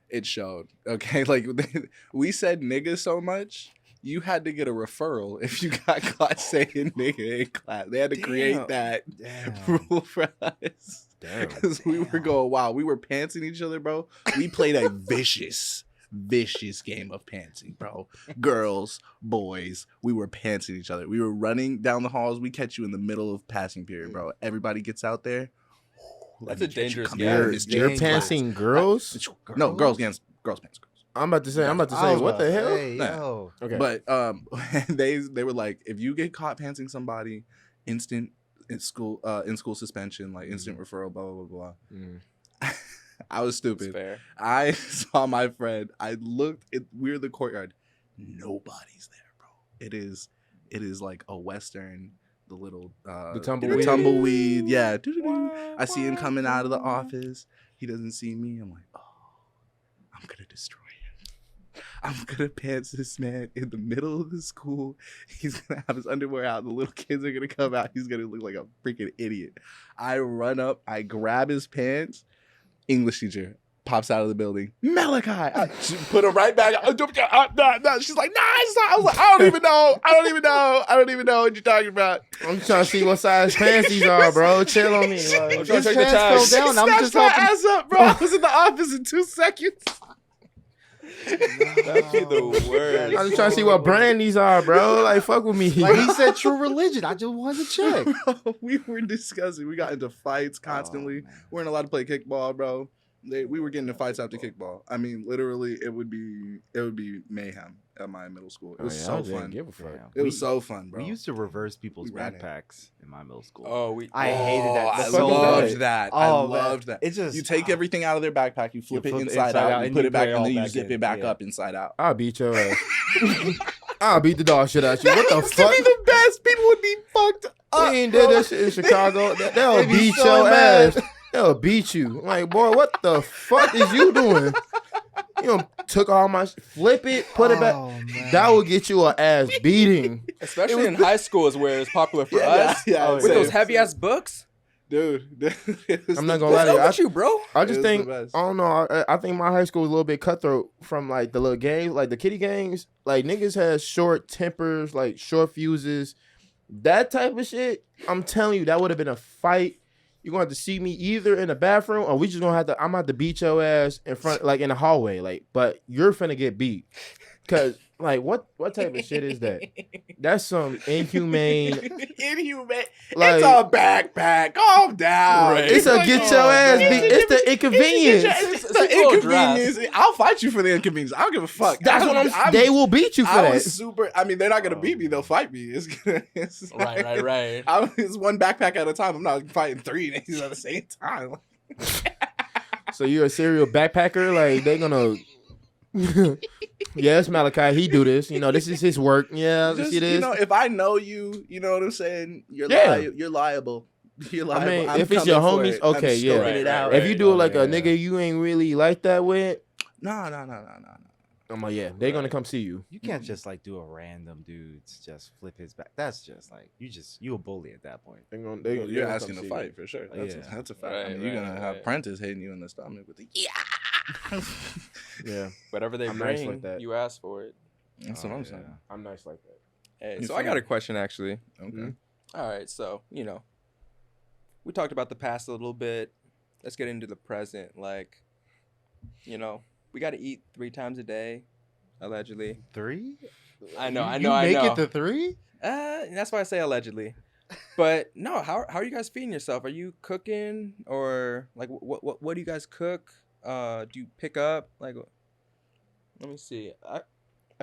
it showed. Okay, we said nigga so much. You had to get a referral if you got caught saying nigga in class. They had to create that rule for us. Because we were going, wow, we were pantsing each other, bro. We played a vicious game of pantsing, bro. Girls, boys, we were pantsing each other. We were running down the halls. We catch you in the middle of passing period, bro. Everybody gets out there. That's a dangerous Come game. here, You're, Mr. you're dangerous. pantsing girls? No, girls pants. I'm about to say, I was what the about to hell? say, yo. Okay. But they were like, if you get caught pantsing somebody, instant in school suspension, instant referral, blah blah blah blah. Mm. I was It's stupid. fair. I saw my friend. I looked. We're in the courtyard. Nobody's there, bro. It is like a Western. The little The tumbleweed. tumbleweed. Yeah. Doo-doo-doo. I see him coming out of the office. He doesn't see me. I'm like, oh, I'm gonna destroy him. I'm gonna pants this man in the middle of the school. He's gonna have his underwear out. The little kids are gonna come out. He's gonna look like a freaking idiot. I run up. I grab his pants. English teacher pops out of the building. Malachia. She put him right back. No. She's like, nah, it's not. I was like, I don't even know what you're talking about. I'm trying to see what size pants these are, bro. Chill on me. I'm Like, trying to check the pants tags. fell down. I'm Snatched just my helping. ass up, bro. I was in the office in 2 seconds. That'd be the worst. I'm just trying to see what brand these are, bro. Like, fuck with me. Like he said, true religion. I just wanted to check. Bro, we were discussing. We got into fights constantly. Oh, man. We weren't allowed to play kickball, bro. We were getting into fights after kickball. I mean, literally, it would be mayhem at my middle school. It was Oh, yeah, so I didn't fun. give a fuck. Damn. It was so fun, bro. We used to reverse people's We ran it. backpacks in my middle school. Oh, I hated that I so loved much. that. I Oh, man. loved that. It just You take everything out of their backpack, you flip it flip it inside out, you and put you it back, put it and all then you back zip in. it back Yeah. up inside out. I'll beat your ass. I'll beat the dog shit out you. What the This fuck? would be the best. People would be fucked up. We ain't did that shit in Chicago. They'll They be beat so your mad. ass. They'll beat you. I'm like, boy, what the fuck is you doing? took all my flip it, put it back. Man. That would get you an ass beating. Especially in high school is where it's popular for us. Yeah, With those heavy ass books. dude. I'm not gonna lie to you. What's you, bro? I It just was think the best. I don't know. I think my high school was a little bit cutthroat from like the little games, like the kiddie games. Like niggas had short tempers, like short fuses, that type of shit. I'm telling you, that would have been a fight. You're gonna have to see me either in the bathroom or we just gonna have to. I'm gonna have to beat your ass in front, like in the hallway. Like, but you're finna get beat, cause like what type of shit is that? That's some inhumane. Inhumane. Like, It's a backpack. Calm down. Right. it's a like, get oh, your ass man. beat. It's the inconvenience. It's It's the a little inconvenience. I'll fight you for the inconvenience. I don't give a fuck. That's what I'm. They will beat you for I that. was super. I mean, they're not gonna beat me. They'll fight me. It's Right. It's one backpack at a time. I'm not fighting three niggas at the same time. So you're a serial backpacker? Like they gonna yeah, it's Malachia. He do this. This is his work. Yeah, Just, see this. if I know you, you know what I'm saying. You're Yeah. you're liable. You're liable. I mean, I'm if it's your coming for homies, it. I'm okay, yeah. scoping it out. If you do it like a yeah. nigga you ain't really like that with, No. I'm like, yeah, they're gonna come see you. You can't just like do a random dude's just flip his back. That's just like you a bully at that point. You're asking to fight for sure. That's Yeah. that's a fact. Right, I mean, you're gonna right, have right. Prentiss hitting you in the stomach with the yeah. Yeah, Whatever they I'm bring, nice like that. you ask for it. That's what I'm saying. I'm nice like that. Hey, You so I got a question actually. Okay. Mhm. All right, so we talked about the past a little bit. Let's get into the present. Like, we got to eat 3 times a day, allegedly. 3? I know. You make it to 3? That's why I say allegedly. But no, how are you guys feeding yourself? Are you cooking or like what do you guys cook? Do you pick up? Like, let me see. I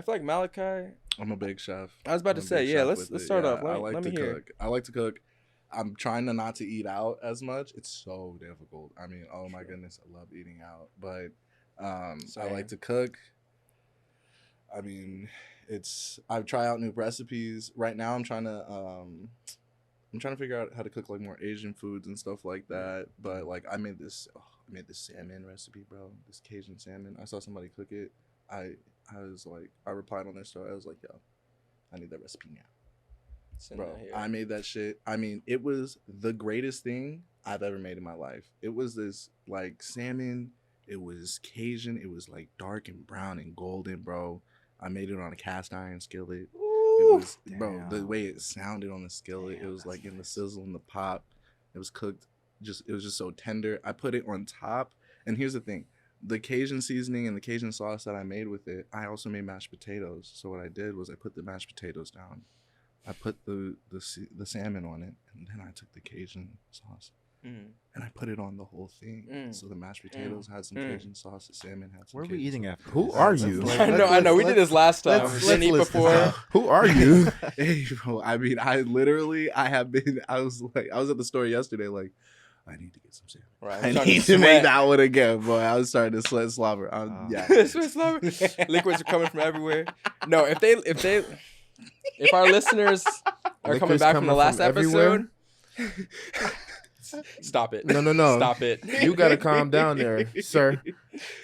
feel like Malachia. I'm a big chef. I was about to I'm a say, big yeah. chef Let's with it. start off. I like Let to me hear. cook. I like to cook. I'm trying to not to eat out as much. It's so difficult. I mean, oh my goodness, I love eating out, but I Same. like to cook. I mean, I try out new recipes. Right now I'm trying to figure out how to cook like more Asian foods and stuff like that. But like I made this salmon recipe, bro. This Cajun salmon. I saw somebody cook it. I was like, I replied on their story. I was like, yo, I need that recipe now. Send Bro, that here. I made that shit. I mean, it was the greatest thing I've ever made in my life. It was this like salmon. It was Cajun. It was like dark and brown and golden, bro. I made it on a cast iron skillet. It was, bro, the damn. way it sounded on the skillet. Damn, It was that's like in the nice. sizzle and the pop. It was cooked. It was just so tender. I put it on top. And here's the thing. The Cajun seasoning and the Cajun sauce that I made with it, I also made mashed potatoes. So what I did was I put the mashed potatoes down. I put the salmon on it, and then I took the Cajun sauce Mm. and I put it on the whole thing. Mm. So the mashed potatoes had some Cajun sauce, the salmon had some. Where are we Cajun eating sauce. after? Who this? are Let's- you? let's- I know. We did this last time. let's- Didn't eat let's list this before. out. Who are you? Hey, bro. I mean, I was at the store yesterday, like, I need to get some salmon. Right. I I'm starting need to make that one again, boy. I was starting to sweat slobber. Yeah. Sweat slobber. Liquids are coming from everywhere. No, if our listeners are coming Liquids back from the coming last from everywhere? episode, stop it. No. Stop it. You gotta calm down there, sir.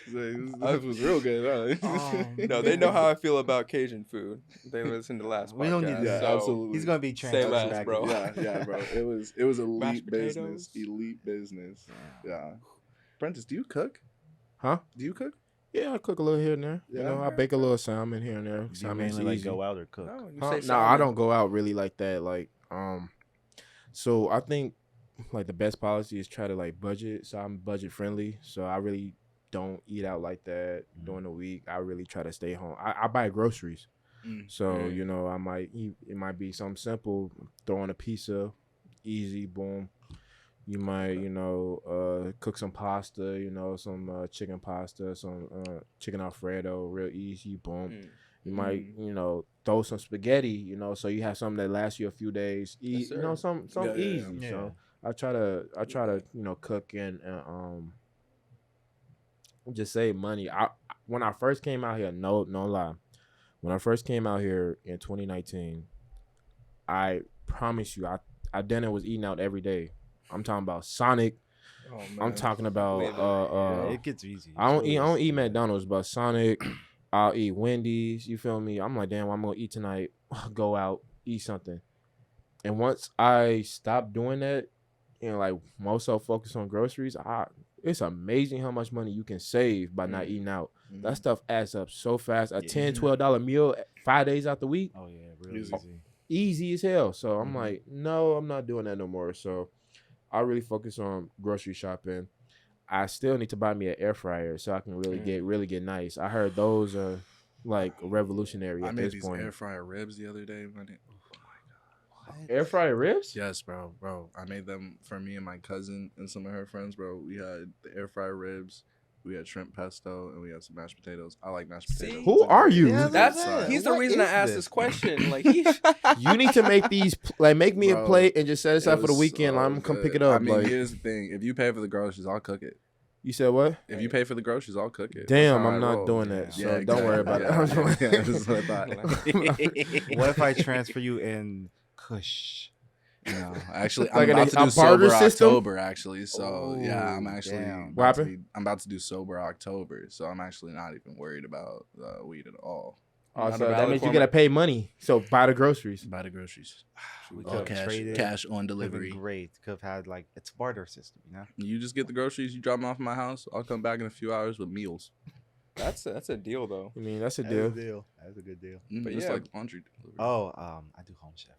This was real good, huh? No, they know how I feel about Cajun food. They listened to the last podcast. We don't need to- Yeah, so absolutely. He's gonna be Say trained. less, bro. Yeah, bro. It was Mashed elite business. potatoes. Elite business. Yeah. Prentiss, do you cook? Huh? Do you cook? Yeah, I cook a little here and there. Yeah. I bake a little salmon here and there. Do you Salmon's mainly like easy. go out or cook? No, you Huh? say No, salmon. I don't go out really like that. Like, so I think like the best policy is try to like budget. So I'm budget friendly. So I really don't eat out like that during the week. I really try to stay home. I buy groceries. So, I might eat, it might be something simple, throw in a pizza, easy, boom. You might, cook some pasta, some chicken pasta, some chicken Alfredo, real easy, boom. Mm. You might, throw some spaghetti, so you have something that lasts you a few days. Yes, Eat, sir. something Yeah, yeah, easy. yeah. So I try to, cook and just save money. When I first came out here, no lie. When I first came out here in 2019, I promise you, I then was eating out every day. I'm talking about Sonic, Oh, man. I'm talking about Wait, it gets easy. I don't It's eat really- McDonald's, but Sonic, I'll eat Wendy's. You feel me? I'm like, damn, what I'm gonna eat tonight. Go out, eat something. And once I stop doing that, and like more so focus on groceries, it's amazing how much money you can save by not eating out. Mhm. That stuff adds up so fast. A Yeah. $10, $12 meal 5 days out the week, Oh yeah, real Easy. easy. easy as hell. So I'm Mhm. like, no, I'm not doing that no more. So I really focus on grocery shopping. I still need to buy me an air fryer so I can really get nice. I heard those are like revolutionary I at made this these point. air fryer ribs the other day. Man. Air fryer ribs? Yes, bro. I made them for me and my cousin and some of her friends, bro. We had the air fryer ribs, we had shrimp pesto, and we had some mashed potatoes. I like mashed See? potatoes. Who are you? Yeah, That's What he's the reason I is asked this? this question. Like he, You need to make these make me a Bro, plate and just set It aside for the was weekend. so I'm gonna come pick good. it up. I mean, like here's the thing: if you pay for the groceries, I'll cook it. you said, what? If you pay for the groceries, I'll cook it. Damn, That's how I'm I not roll. doing that. So Yeah, don't worry about exactly. it. Yeah, that's what I thought. What if I transfer you in Kush? No, actually, Like I'm about to a do barter sober system? October. Actually, so yeah, I'm Oh, actually damn. What I'm about to do sober October. So I'm actually not even worried about weed at all. Oh, Not so a that valid means you form gotta of- pay money. So buy the groceries. Buy the groceries. We Oh, could have traded. cash on Could've been delivery. great. Could have had like it's a barter system, you know. You just get the groceries. You drop them off at my house. I'll come back in a few hours with meals. that's a deal though. I mean, that's a deal. That's a good deal. But It's yeah. like laundry delivery. Oh, I do home chef,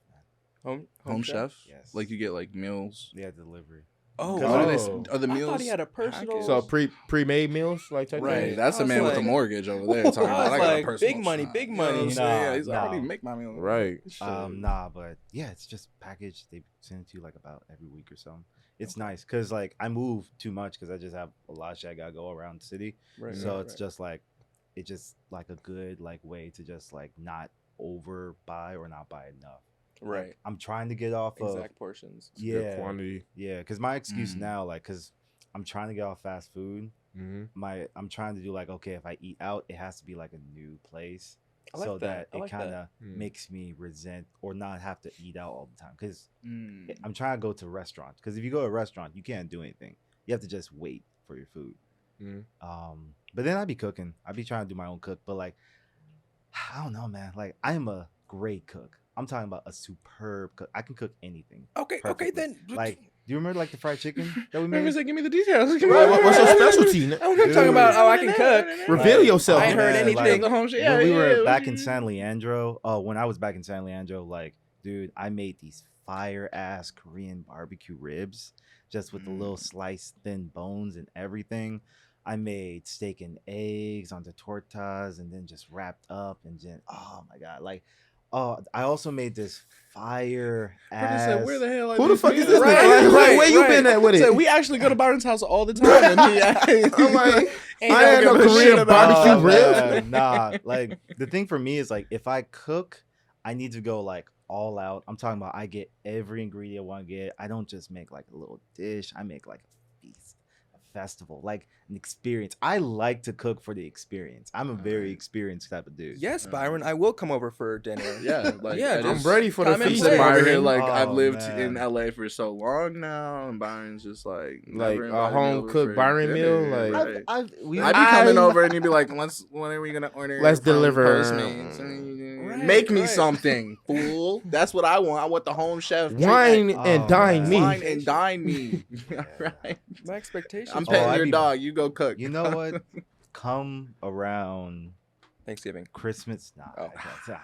man. Home chef. Yes. Like you get like meals. Yeah, delivery. Oh, Are, wow. they, Oh. are the I meals? thought he had a personal. So pre-made meals like type Right, thing? that's I a was man with a like- mortgage over there talking I about. was I got like, a personal big money, shop. big You know what I'm money. saying? Yeah, Nah, he's already nah. make my meal. Right. Shit. Nah, but yeah, it's just packaged. They send it to you like about every week or something. It's nice because like I move too much because I just have a lot of shit I gotta go around the city. Right, So right, it's right. just like it's just like a good like way to just like not over buy or not buy enough. right. Like, I'm trying to get off of Exact portions. It's good yeah, quantity. yeah. Because my excuse Mm. now, like, because I'm trying to get off fast food. Mm-hmm. I'm trying to do like okay, if I eat out, it has to be like a new place, I like so that. I it like that. kind of Mm. makes me resent or not have to eat out all the time. Because Mm. I'm trying to go to restaurants. Because if you go to a restaurant, you can't do anything. You have to just wait for your food. Mm. But then I'd be cooking. I'd be trying to do my own cook. But like, I don't know, man. Like I am a great cook. I'm talking about a superb cook. I can cook anything. Okay, perfectly. then. Like, do you remember like the fried chicken that we Remember, made? say, give me the details. Give me Right, the- what's your specialty? I'm not talking about I can cook. Reveal Like, yourself. I ain't heard man, anything. The home shit. when we were yeah, back yeah. in San Leandro, when I was back in San Leandro, like, dude, I made these fire ass Korean barbecue ribs just with the little sliced thin bones and everything. I made steak and eggs onto tortas and then just wrapped up and then, oh my God. Like, oh, I also made this fire Prentiss ass. said, where the hell are Who the these fuck is niggas? this Right, nigga? Like, right, where you right. been at with Said, it? we actually go to Byron's house all the time. And he, I'm like, Ain't I had never no give a shit Korean about barbecue Oh, ribs. man, nah, like the thing for me is like if I cook, I need to go like all out. I'm talking about I get every ingredient I want to get. I don't just make like a little dish. I make like a feast, a festival, like an experience. I like to cook for the experience. I'm a very Alright. experienced type of dude. Yes, Byron, I will come over for dinner. yeah, like Yeah, I dude. just- I'm ready for the Come and feast, play. I'm over here Byron. like I've Oh, lived man. in LA for so long now, and Byron's just like Like never a invited me home over cooked for Byron dinner, meal, like- right. We've I'd be coming I- over and you'd be like, when are we gonna order? Let's from deliver. Postmates? Right, Make me right. something, fool. That's what I want. I want the home chef treatment. Wine Oh, and dine man. me. Wine and dine me. right. My expectations. I'm Oh, petting I'd your be- dog. You go cook. You know what? Come around Thanksgiving. Christmas. Nah, Oh. nah.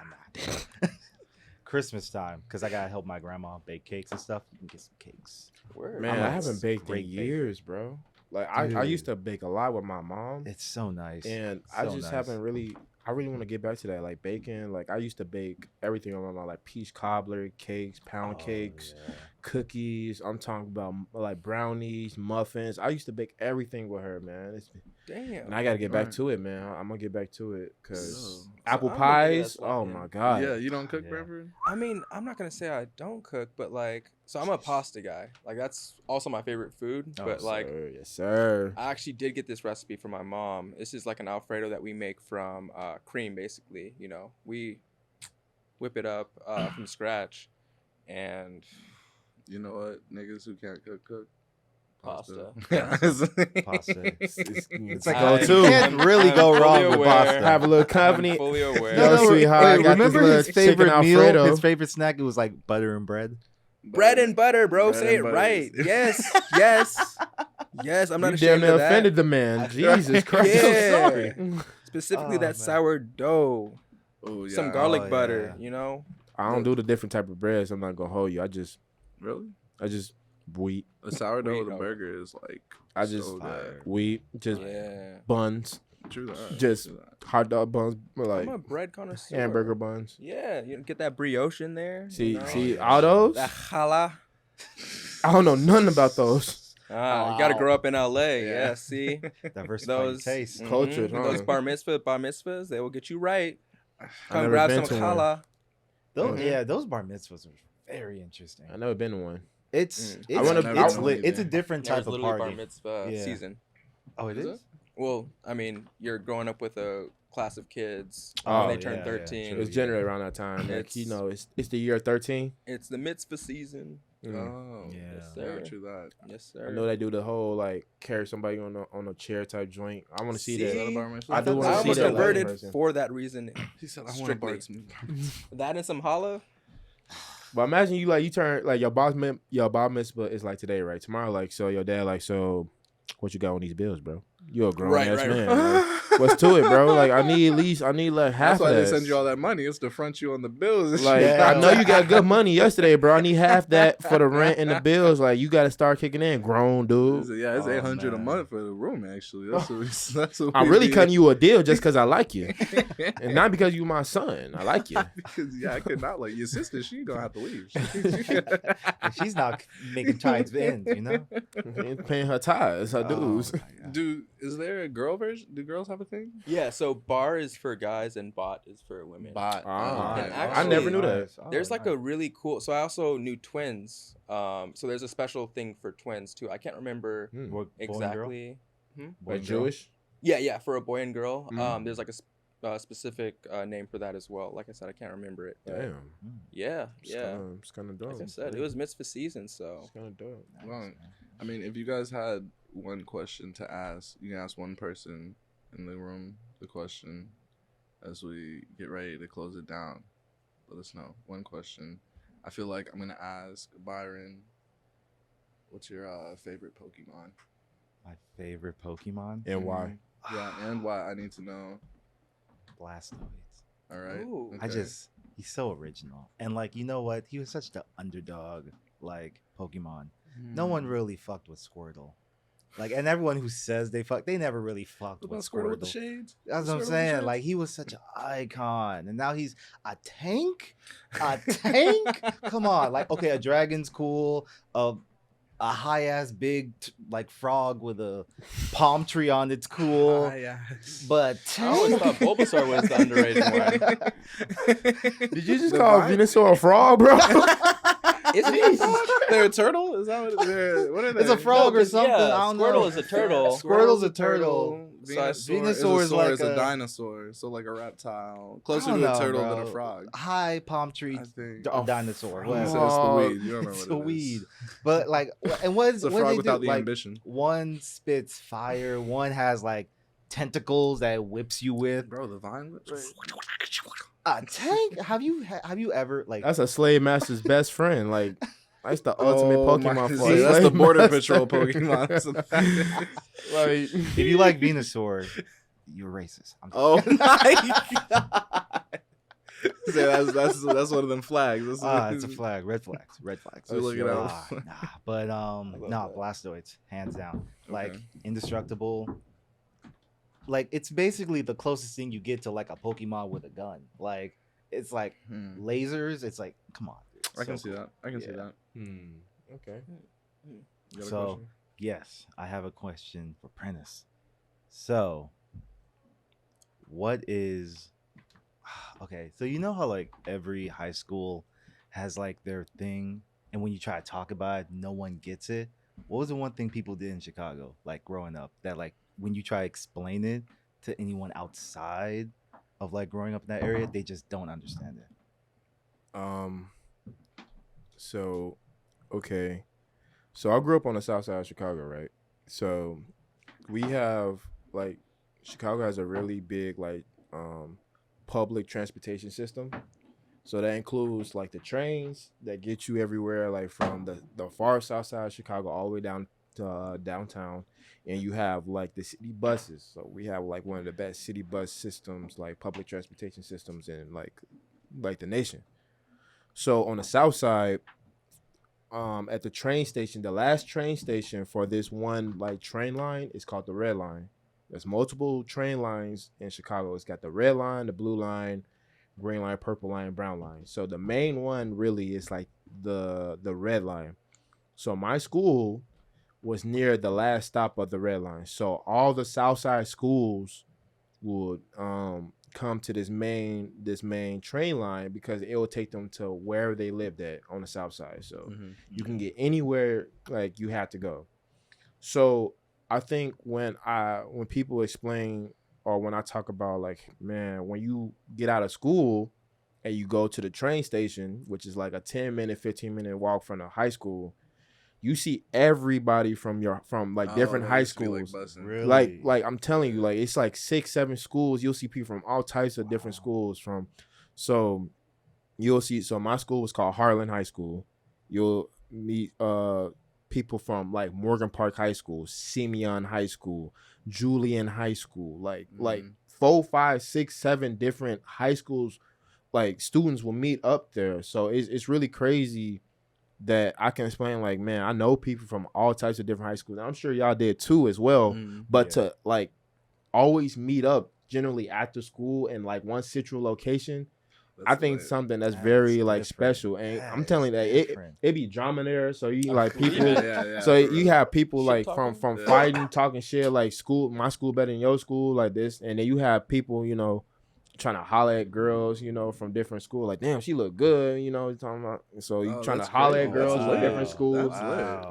Christmas time because I gotta help my grandma bake cakes and stuff. You can get some cakes. Word. Man, I'm I a haven't baked in great baker. years, bro. Like I Dude. used to bake a lot with my mom, It's so nice. and I So just nice. haven't really. I really want to get back to that, like baking. Like I used to bake everything on my mom, like peach cobbler, cakes, pound Oh, cakes, yeah. cookies. I'm talking about like brownies, muffins. I used to bake everything with her, man. Damn. And I got to get back Right. to it, man. I'm gonna get back to it because So apple I'm gonna give it a pies. slap, Oh yeah. my god. Yeah, you don't cook, Yeah. Branford? I mean, I'm not gonna say I don't cook, but like, so I'm a pasta guy. Like that's also my favorite food. Oh, but like, Sir, yes, sir. I actually did get this recipe from my mom. This is like an Alfredo that we make from cream, basically. You know, we whip it up from scratch, and You know what? Niggas who can't cook. Pasta. Pasta. It's like go you to. can't really go fully wrong with aware. pasta. Have a little I'm company. fully aware. No, no, sweetheart, I got this remember little his chicken favorite meal? Alfredo. His favorite snack? It was like butter and bread. Bread and butter, bro. Bread Say and it butter. right. Yes, yes, yes. I'm not You damn ashamed near of that. offended the man. Jesus Christ. Yeah. I'm sorry. Specifically Oh, that man. sourdough, Oh yeah. some garlic Oh, butter. yeah. You know. I don't do the different type of bread, so I'm not gonna hold you. I just Really? wheat, A sourdough Wheat, with a okay. burger is like I just- so good. wheat, just Yeah. buns, True that. just True that. hot dog buns, or like I'm a bread connoisseur. hamburger buns. Yeah, you get that brioche in there. See, you know? see, yeah. all those. That challah. I don't know nothing about those. Ah, you got to Wow. grow up in LA. Yeah. Yeah, see Diversify your those taste. Cultured, huh? Those bar mitzvahs, they will get you right. I Come never grab been some to one. challah. Those, Mhm. yeah, those bar mitzvahs are very interesting. I never been to one. It's Mm. it's I wanna- it's, I- lit. It's a different There's type of literally bar party. mitzvah Yeah. season. Oh, it Is is. it? Well, I mean, you're growing up with a class of kids Oh, when they turn yeah, 13. true. It's generally around that time. Like, It's- you know, it's the year 13. It's the mitzvah season. Oh. Yeah. Yes, Yeah, sir. true that. Yes, I sir. know they do the whole like carry somebody on a chair type joint. I want to see See? that. Is that a bar mitzvah? I do I wanna see almost that converted person. for that reason. He said, "I want a Strictly. bar mitzvah." That and some challah. But imagine you turn like your bar mitzvah is like today, right? Tomorrow, like so your dad like so, what you got on these bills, bro? You're a grown ass man. Like, what's to it, bro? Like I need like half That's why of they that. send you all that money. It's to front you on the bills. And Like shit. Yeah. I know you got good money yesterday, bro. I need half that for the rent and the bills. Like you got to start kicking in, grown dude. Yeah, it's Oh, 800 a man. month for the room. Actually, that's what I'm we really be- cutting you a deal just because I like you, and not because you my son. I like you. Because I could not like your sister. She gonna have to leave. And she's not making tides ends, you know. Ain't paying her tithes, her dues. Oh, my God. Dude, is there a girl version? Do girls have a thing? Yeah, so bar is for guys and bot is for women. Bot. Ah, And I actually- never knew that. Nice. Oh, There's like nice. a really cool. So I also knew twins. So there's a special thing for twins too. I can't remember Hmm. Boy and girl? exactly. Boy Like and girl? Jewish. Yeah, for a boy and girl. Mm. There's like a specific name for that as well. Like I said, I can't remember it. But Damn. yeah. It's kind of dope. Like I said, it was mitzvah season, so It's kind of dope. Nice, Well, man. I mean, if you guys had one question to ask, you can ask one person in the room the question as we get ready to close it down. Let us know. One question. I feel like I'm going to ask Byron, what's your favorite Pokemon? My favorite Pokemon, And why? Yeah, and why I need to know. Blastoise. All right. Ooh. He's so original, and like you know what, he was such the underdog like Pokemon. No one Hmm. really fucked with Squirtle. Like, and everyone who says they never really fucked What with about Squirtle with the Squirtle. shades? That's what I'm Squirtle with the saying. shades? Like, he was such an icon, and now he's a tank. A tank? Come on. Like, okay, a dragon's cool. A high ass big like frog with a palm tree on it's cool. Ah, yes. But I always tank? thought Bulbasaur was the underrated one. Did you just The call vine- Venusaur a frog, bro? Isn't it a frog? They're a turtle? Is that what they're? What are they? It's a frog or 'cause, something. yeah, I don't Squirtle know. is a turtle. Squirtle's a turtle. Venusaur is like like a a- dinosaur, so like a reptile, closer I to don't a know, turtle than bro. a frog. High palm tree I think. dinosaur. Oh, Whatever. So it's the weed. You don't know It's what a it weed. is. But like, and what It's is a what frog they without do? the Like, ambition. one spits fire. One has like tentacles that it whips you with. Bro, the vine whips. A tank? Have you ever like? That's a slave master's best friend. Like that's the ultimate Oh my- Pokemon. see, for a that's the slave border master. patrol Pokemon. So Like if you like Venusaur, you're racist. I'm oh just- my god. So that's one of them flags. That's It's a flag. Red flags. Red flags. So look it up. Nah. But love that. Blastoids, hands down. Like Okay. indestructible. Like it's basically the closest thing you get to like a Pokemon with a gun. Like it's like Hmm. lasers. It's like, come on. Dude. I can So see cool. that. I can see Yeah. that. okay. You got a So question? yes, I have a question for Prentiss. So, what is okay? So you know how like every high school has like their thing, and when you try to talk about it, no one gets it. What was the one thing people did in Chicago, like growing up, that like when you try to explain it to anyone outside of like growing up in that area, they just don't understand it? So, okay. So I grew up on the south side of Chicago, right? So we have like Chicago has a really big like public transportation system. So that includes like the trains that get you everywhere, like from the far south side of Chicago all the way down to downtown. And you have like the city buses. So we have like one of the best city bus systems, like public transportation systems in like the nation. So on the south side, at the train station, the last train station for this one like train line is called the Red Line. There's multiple train lines in Chicago. It's got the red line, the blue line, green line, purple line, brown line. So the main one really is like the red line. So my school was near the last stop of the red line. So all the south side schools would come to this main train line because it will take them to where they lived at on the south side. So you can get anywhere like you had to go. So I think when people explain or when I talk about like, man, when you get out of school and you go to the train station, which is like a 10-minute, 15-minute walk from the high school, you see everybody from like different high schools. Really? Like I'm telling you, like it's like 6-7 schools. You'll see people from all types of different schools so you'll see. So my school was called Harlan High School. You'll meet people from like Morgan Park High School, Simeon High School, Julian High School, like 4, 5, 6, 7 different high schools. Like students will meet up there. So it's really crazy that I can explain, like, man, I know people from all types of different high schools. I'm sure y'all did too as well. But to like always meet up generally after school in like one central location, I think something that's very like special. And I'm telling you that it be drama there. So you like people. So you have people like from fighting, talking shit, like my school better than your school, like this. And then you have people, trying to holler at girls, from different schools. Like, damn, she look good, talking about. So you trying to holler at girls from different schools.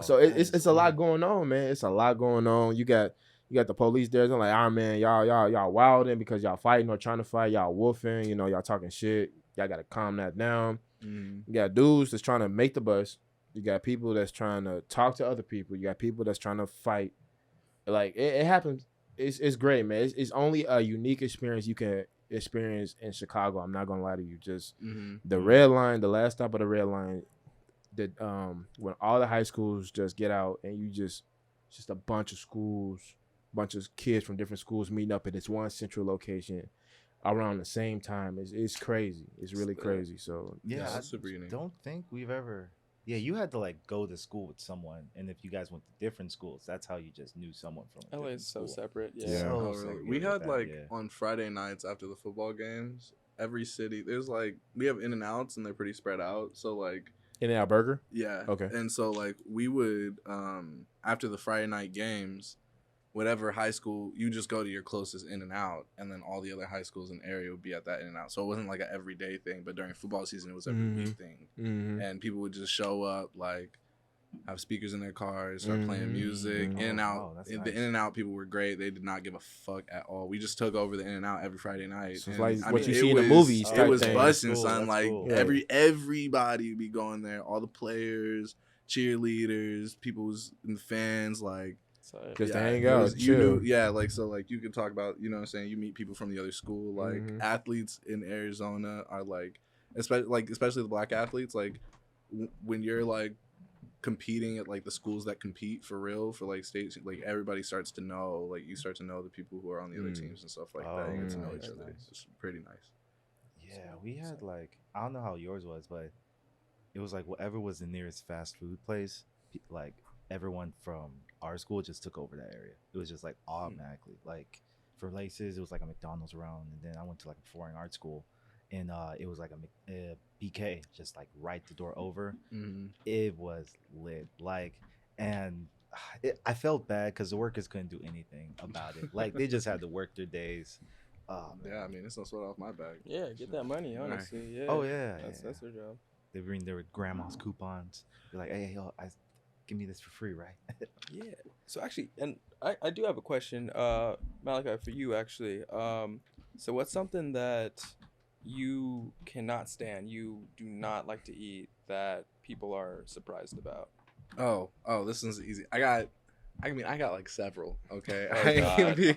So it's a lot going on, man. It's a lot going on. You got the police there. They're like, man, y'all wilding because y'all fighting or trying to fight. Y'all wolfing, y'all talking shit. Y'all got to calm that down. You got dudes that's trying to make the bus. You got people that's trying to talk to other people. You got people that's trying to fight. Like, it happens. It's great, man. It's only a unique experience you can experience in Chicago. I'm not gonna lie to you. Just the red line, the last stop of the red line, that when all the high schools just get out and you just a bunch of schools, bunch of kids from different schools meeting up at this one central location around the same time. It's crazy. It's really crazy. So yeah, I super unique. don't think we've ever. Yeah, you had to like go to school with someone, and if you guys went to different schools, that's how you just knew someone from. LA is so separate. Yeah. Yeah. We had on Friday nights after the football games, every city there's like we have in and outs and they're pretty spread out. So like In-N-Out Burger. Yeah. Okay. And so like we would after the Friday night games, whatever high school, you just go to your closest In-N-Out, and then all the other high schools in the area would be at that In-N-Out. So it wasn't like an everyday thing, but during football season, it was every week thing. And people would just show up, like, have speakers in their cars, start playing music. In-N-Out, the nice. In-N-Out people were great. They did not give a fuck at all. We just took over the In-N-Out every Friday night. So it's like what you see in the movies. It was busting, cool. son. That's Like cool. everybody would be going there. All the players, cheerleaders, people in the fans, like. Just to hang out, chill. Like you can talk about, you know what I'm saying, you meet people from the other school, like athletes in Arizona are like, especially the black athletes, like when you're like competing at like the schools that compete for real for like states, like everybody starts to know, like you start to know the people who are on the other teams and stuff like that. You get to know each other. Nice. It's pretty nice. Yeah, we had like, I don't know how yours was, but it was like whatever was the nearest fast food place, like everyone from our school just took over that area. It was just like automatically. Like for Laces, it was like a McDonald's around, and then I went to like a performing arts school, and it was like a BK, just like right the door over. It was lit, like, and I felt bad because the workers couldn't do anything about it. Like they just had to work their days. Yeah, I mean, it's no sweat off my back. Yeah, get that money, honestly. Yeah. Oh yeah, That's their job. They bring their grandma's coupons. They're like, hey, yo, give me this for free, right? Yeah. So actually, and I do have a question, Malachia, for you actually. So what's something that you cannot stand, you do not like to eat, that people are surprised about? Oh, this one's easy. I got like several. Okay, Oh, I can God. be,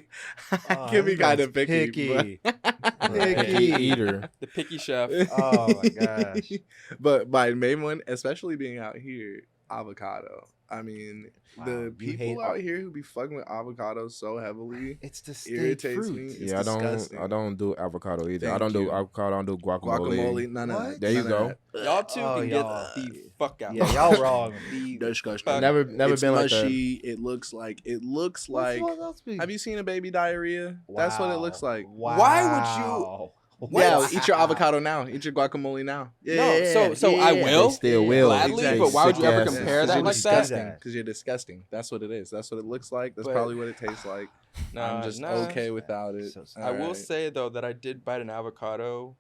I can be this kind guy's of picky. Picky eater. The picky chef. Oh my gosh. But my main one, especially being out here, avocado. I mean, Wow, the you hate people out here who be fucking with avocados so heavily It's the state irritates fruit. me. It's Yeah, disgusting. I don't do avocado either. I Thank don't do you. avocado. I don't do guacamole. Guacamole, none of What? that. There you none of go. that. Y'all two Oh, can y'all. get the fuck out. Yeah, y'all wrong. The Disgusting. Fuck. Never It's been like that. mushy. It looks like. Have you seen a baby diarrhea? That's what it looks like. Why would you- Yeah, eat your avocado now. Eat your guacamole now. No, so I will. They still will. Gladly, They but why would sick you ever asses. compare that you're like disgusting. that? Because you're disgusting. That's what it is. That's what it looks like. That's But- probably what it tastes like. I'm just okay without it. So sad. I will Alright. say though that I did bite an avocado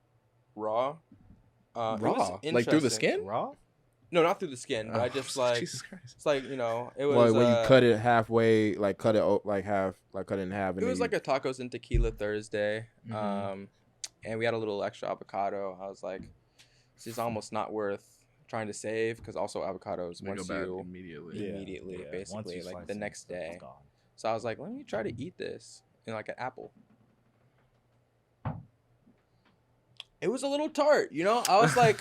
raw. It was Raw, like through the interesting. skin. Raw? No, not through the skin, but I Oh, just like Jesus Christ. it's like it was. Well, when you cut it halfway, like cut it like half, like cut it in half. And It was then like a tacos and tequila Thursday, Mhm. and we had a little extra avocado. I was like, this is almost not worth trying to save because also avocados They go once bad you immediately. immediately, Once basically, you like slice the it, next it's day. gone. So I was like, let me try to eat this in like an apple. It was a little tart, you know. I was like,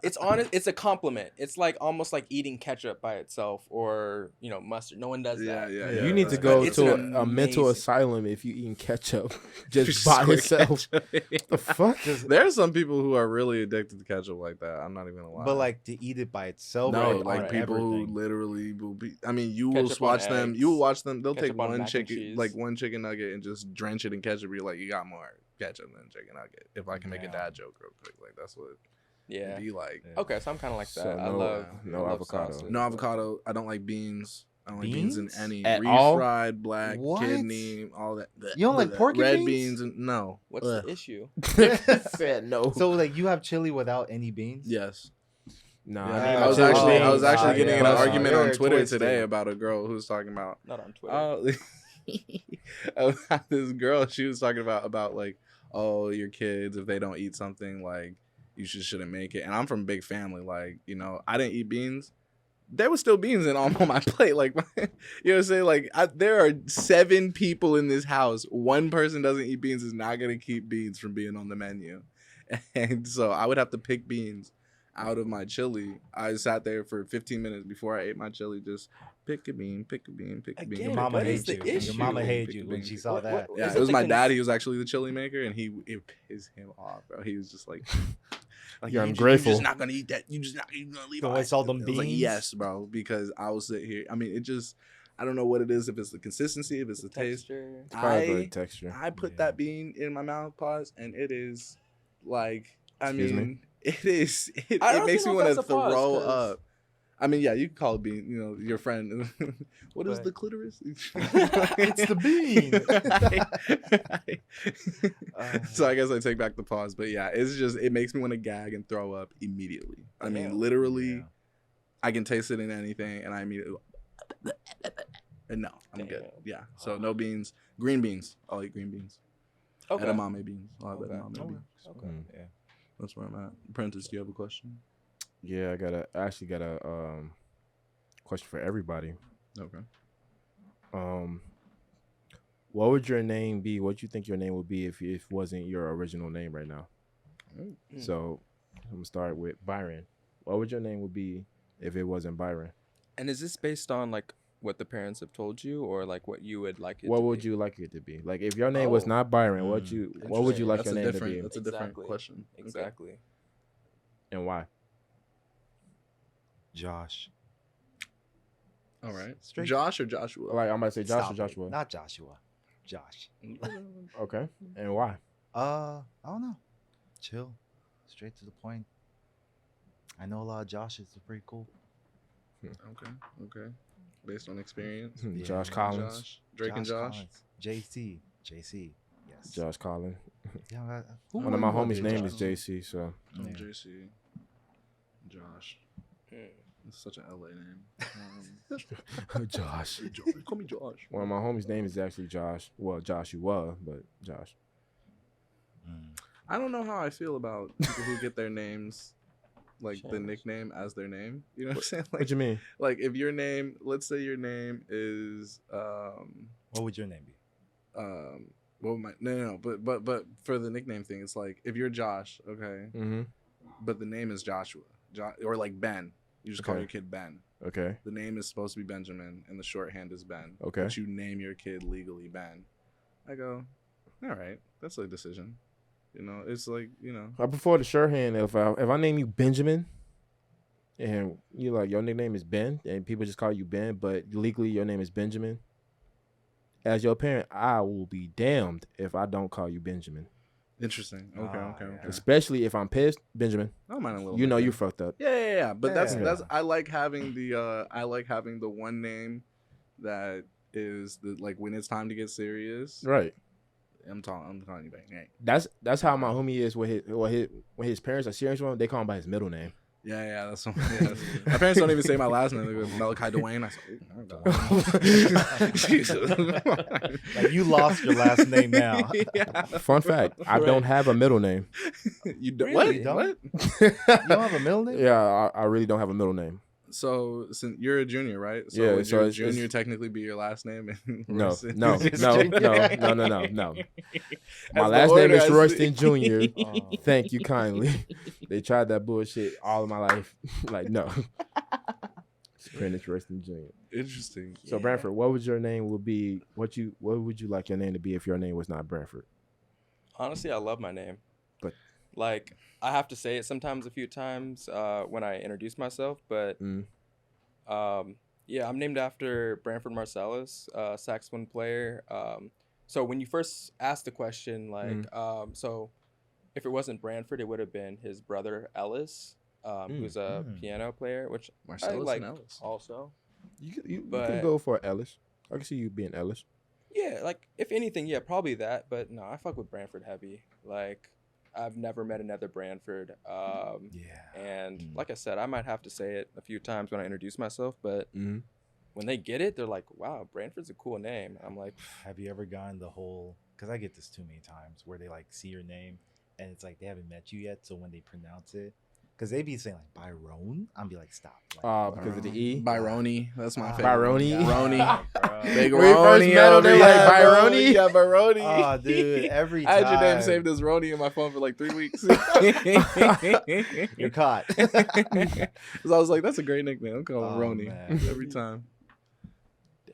it's honest. It's a compliment. It's like almost like eating ketchup by itself, or mustard. No one does that. Yeah. you need to But go it's to an a mental amazing- asylum if you eating ketchup just by itself. The fuck? There are some people who are really addicted to ketchup like that. I'm not even gonna lie. But like to eat it by itself. no, or like on people who everything? literally will be. I mean, you will Ketchup on watch them. eggs. You will watch them. They'll take Ketchup on one mac and chicken, cheese. like one chicken nugget, and just drench it in ketchup. You're like, you got more ketchup than chicken nugget. If I can make a Yeah. dad joke real quick, like that's what Yeah. it'd be like. Yeah. Okay, so I'm kind of like that. So I no- love no I love avocado. sauces. No avocado. I don't like beans. I don't like beans in Beans? any At all? refried, black, What? kidney, all that. You don't like porky red beans? beans? And no. What's Ugh. the issue? Said no. So like you have chili without any beans? Yes. Nah, Yeah, I need I my was chili actually beans. I was actually Oh, getting yeah. in an Oh, argument you're on Twitter twisted. today about a girl who was talking about Not on Twitter. about this girl. She was talking about like, oh, your kids, if they don't eat something, like you shouldn't make it. And I'm from a big family, like, I didn't eat beans. There was still beans on my plate, like, you know what I'm saying? Like, there are 7 people in this house. One person doesn't eat beans is not gonna keep beans from being on the menu, and so I would have to pick beans out of my chili. I sat there for 15 minutes before I ate my chili, just pick a bean, pick a bean, pick a bean. Again, Your mama what is hates the you. issue? Your mama hated Pick a you when bean. she saw What- that. what- Yeah, Is it it was the my cons- daddy. He was actually the chili maker, and it pissed him off, bro. He was just like, You're you ungrateful. You're just not gonna eat that. You gonna leave. So out." it's all them I was like, beans? yes, bro, because I will sit here. I mean, I don't know what it is. If it's the consistency, if it's the taste. Texture. It's probably I- the texture. I put Yeah. that bean in my mouth, pause, and it is like, Excuse me? it is. It I don't makes me even know want if to that's a pause, throw 'cause- up. I mean, yeah, you can call it bean, your friend. What is But- the clitoris? It's the bean. So I guess I take back the pause, but yeah, it makes me want to gag and throw up immediately. I mean, Damn. literally, Yeah. I can taste it in anything, and I immediately. And no, I'm good. Damn. Yeah, so no beans, green beans. I'll eat green beans. Okay. Edamame beans. I'll have Okay. edamame Okay. beans. Okay. Mm. Yeah. That's where I'm at. Prentiss, do you have a question? Yeah, I actually got a question for everybody. Okay. What would your name be? What you think your name would be if it wasn't your original name right now? Mm. So I'm gonna start with Byron. What would your name would be if it wasn't Byron? And is this based on like what the parents have told you, or like what you would like it What to would be? you like it to be? Like if your name was Oh. not Byron, what would you like That's your a name to different- be That's a different Exactly. question. Okay. Exactly. and why? Josh. All right. Straight- Josh or Joshua? Like I'm about to say Josh Stop or it. Joshua. Not Joshua. Josh. Okay, and why? I don't know. Chill. Straight to the point. I know a lot of Joshes are pretty cool. Okay. Based on experience. Yeah. Josh Collins. Josh. Drake and Josh. Collins. JC. Yes. Josh Collins. Yeah, who One of my wouldn't homies' want name to is be JC. So Oh, Yeah. JC. Josh. Mm. It's such an LA name. Josh. Call me Josh. One of my homies' name is actually Josh. Well, Joshua, but Josh. Mm. I don't know how I feel about people who get their names like the Change. nickname as their name. You know what I'm saying? Like, What you mean? like if your name, let's say your name is What would your name be? well, no, but for the nickname thing, it's like if you're Josh, okay, Mm-hmm. but the name is Joshua, or like Ben. You just call Okay. your kid Ben. Okay. The name is supposed to be Benjamin, and the shorthand is Ben. Okay. But you name your kid legally Ben. I go, all right, that's a decision. You know, it's like, you know. I prefer the shorthand. If I name you Benjamin, and you like your nickname is Ben, and people just call you Ben, but legally your name is Benjamin. As your parent, I will be damned if I don't call you Benjamin. Interesting. Okay. Yeah. Especially if I'm pissed, Benjamin. I don't mind a little. You know nickname. you fucked up. Yeah. But Yeah. that's I like having the one name that is the, like, when it's time to get serious. Right. I'm calling you back. Hey. That's how my homie is with when his parents are serious with him. They call him by his middle name. Yeah, that's what, yeah. My parents don't even say my last name. They go Malachi Dwayne. I say, Like, you lost your last name now. Yeah. Fun fact: I don't have a middle name. You don't, Really? what? What? You don't have a middle name? Yeah, I really don't have a middle name. So, since you're a junior, right? So Yeah, would so your it's- junior technically be your last name? And No, Royston- no. Just My As the last name order is I see. Royston Jr. Oh. Thank you kindly. They tried that bullshit all of my life. Like, no. It's Prentiss Royston Jr. Interesting. So Branford, what would your name would be? What would you like your name to be if your name was not Branford? Honestly, I love my name. But- like, I have to say it sometimes a few times when I introduce myself, but yeah, I'm named after Branford Marsalis, saxophone player. So when you first asked the question, like, so if it wasn't Branford, it would have been his brother Ellis, who's a piano player, which Marcellus I like and Ellis. also. You But- can go for Ellis. I can see you being Ellis. Yeah, like, if anything, yeah, probably that. But no, I fuck with Branford heavy. Like, I've never met another Branford. And like I said, I might have to say it a few times when I introduce myself, but when they get it, they're like, wow, Branford's a cool name. I'm like, Have you ever gotten the whole, because I get this too many times, where they like see your name and it's like they haven't met you yet, so when they pronounce it, because they be saying like Byrone, I'm be like, stop. Like, Because of the E. Byrone. That's my favorite. Byrone? Roni. Big When we first Roni. met him, over they here. like, Byrone? Yeah, Byrone. Oh, dude, every I time. had your name saved as Roni in my phone for like 3 weeks. You're caught. So I was like, that's a great nickname. I'm calling Oh, Roni man. every time.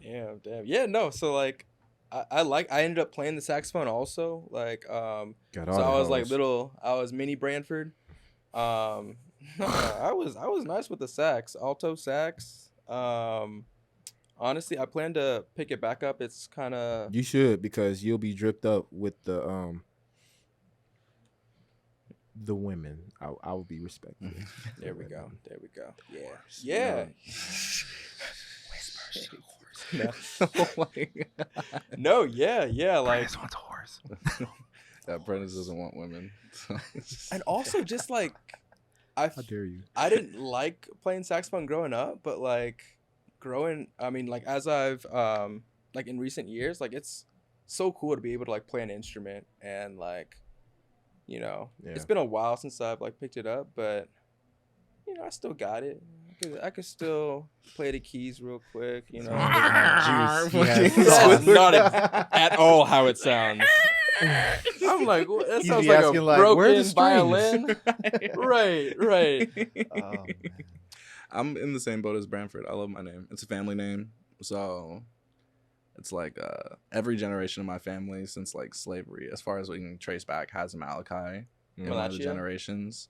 damn. Yeah, no. So like, I ended up playing the saxophone also. Like, so I was like I was mini Branford. I was nice with the sax, alto sax. Honestly, I plan to pick it back up. It's kind of You should, because you'll be dripped up with the women. I will be respected. there we go. Yeah. No, yeah. Like, wants a horse. That Prentiss doesn't want women. and also just like, I How dare you? didn't like playing saxophone growing up, but like like as I've like in recent years, like it's so cool to be able to like play an instrument and like, you know, it's been a while since I've like picked it up, but you know, I still got it. I could still play the keys real quick, you know. Juice. That's not at all how it sounds. I'm like, well, that You'd sounds be like a asking, like, where are broken the strings? violin. Right. Oh, man. I'm in the same boat as Branford. I love my name. It's a family name. So it's like every generation of my family since like slavery, as far as we can trace back, has a Malachi in one of the Malachia? generations.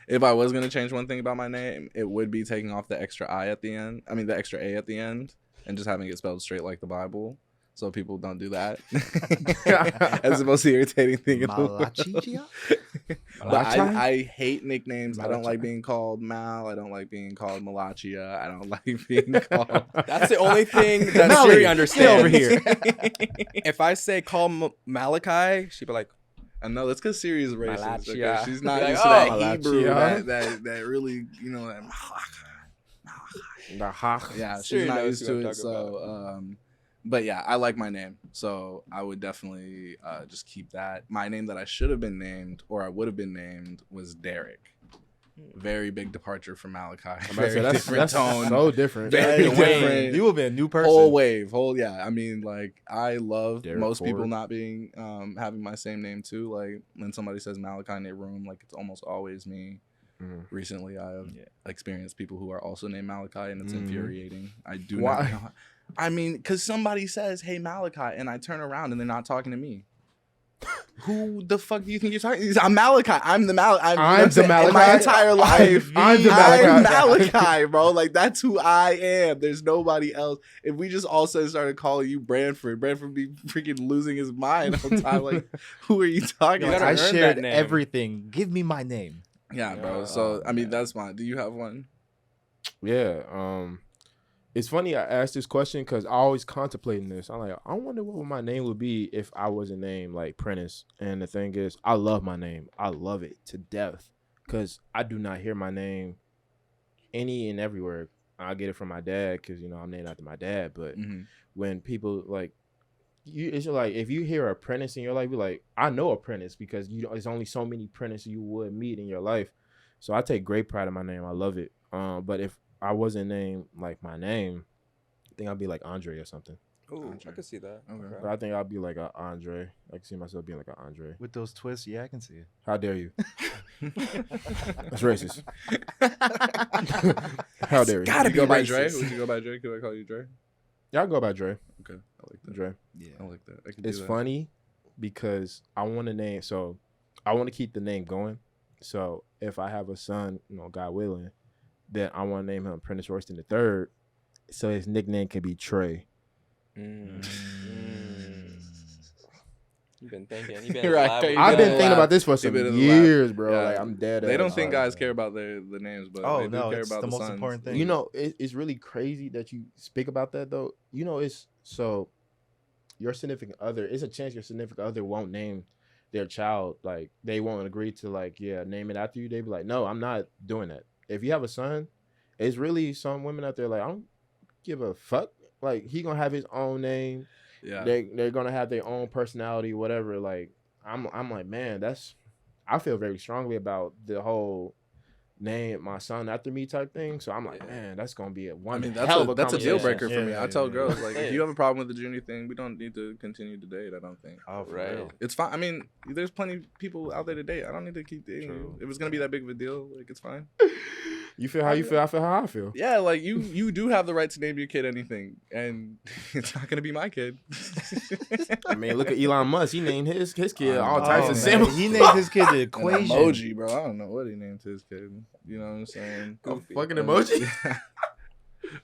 If I was going to change one thing about my name, it would be taking off the extra I at the end. I mean, the extra A at the end, and just having it spelled straight like the Bible. So people don't do that. That's the most irritating thing in the world. Malachia? But I hate nicknames. I don't like being called Mal. I don't like being called Malachia. I don't like being called... That's the only thing that Melly, Siri get understands. over here. If I say call Malachi, she'd be like, I know that's because Siri is racist. Okay? Malachia. She's not Like, used to that oh, Hebrew Malachia. that really, you know, that The hawk. yeah, she's Siri not knows used who to I'm it. talking So, But yeah, I like my name, so I would definitely just keep that. My name that I should have been named, or I would have been named, was Derek. Very big departure from Malachi. Very different tone. So different. Very Hey, different. You will be a new person. Whole wave. Yeah. I mean, like, I love Derek most people Ford. not being having my same name too. Like, when somebody says Malachi in their room, like, it's almost always me. Mhm. Recently, I have experienced people who are also named Malachi, and it's Mhm. infuriating. I do Why? not know. I mean, because somebody says, "Hey, Malachi," and I turn around and they're not talking to me. Who the fuck do you think you're talking? I'm Malachi. I'm the Malachi. I'm the Malachi. My entire life, I'm the I'm Malachi. Malachi, bro. Like, that's who I am. There's nobody else. If we just all of a sudden started calling you Branford be freaking losing his mind all the time. Like, who are you talking You Like, gotta about? I earn shared that name. everything. Give me my name. Yeah, bro. Yeah. So, I mean, man. that's mine. Do you have one? Yeah. It's funny I asked this question because I always contemplating this. I'm like, I wonder what my name would be if I wasn't named like Prentiss. And the thing is, I love my name. I love it to death because I do not hear my name any and everywhere. I get it from my dad because I'm named after my dad. But when people like it's like if you hear a Prentiss in your life, you're like, I know a Prentiss because there's only so many Prentiss you would meet in your life. So I take great pride in my name. I love it. But if I wasn't named like my name, I think I'd be like Andre or something. Ooh, Andre. I could see that. Okay. But I think I'd be like a Andre. I can see myself being like an Andre. With those twists, yeah, I can see it. How dare you? That's racist. How dare you? Gotta Would you go be by racist. Dre? Would you go by Dre? Could I call you Dre? Yeah, I'll go by Dre. Okay, I like that. Dre. Yeah. I like that. I can do It's that. funny because I want to name. So I want to keep the name going. So if I have a son, God willing, then I want to name him Prentiss Royston III, so his nickname can be Trey. You've been thinking. You've been Right. elaborating. I've been Yeah. thinking about this for You've some been in the years, bro. Yeah. Like I'm dead. They don't ass. think guys care about the names, but Oh, they do no, care it's about the most sons. important thing. It's really crazy that you speak about that though. It's so your significant other. It's a chance your significant other won't name their child. Like they won't agree to name it after you. They be like, no, I'm not doing that. If you have a son, it's really some women out there like I don't give a fuck. Like he gonna have his own name. Yeah. They're gonna have their own personality, whatever. Like I'm like, man, I feel very strongly about the whole name my son after me type thing. So I'm like, man, that's gonna be that's hell of a that's a deal conversation. breaker for me. Yeah, I tell yeah, girls yeah. like, if you have a problem with the junior thing, we don't need to continue to date. I don't think. Oh, for Right. real. It's fine. I mean, there's plenty of people out there to date. I don't need to keep dating True. you. If it's gonna be that big of a deal, like, it's fine. You feel how you feel. I feel how I feel. Yeah, like you do have the right to name your kid anything, and it's not gonna be my kid. I mean, look at Elon Musk. He named his kid all Oh, types of man. symbols. He named his kid the An equation. emoji, bro. I don't know what he named his kid. You know what I'm saying? A Goofy. fucking emoji.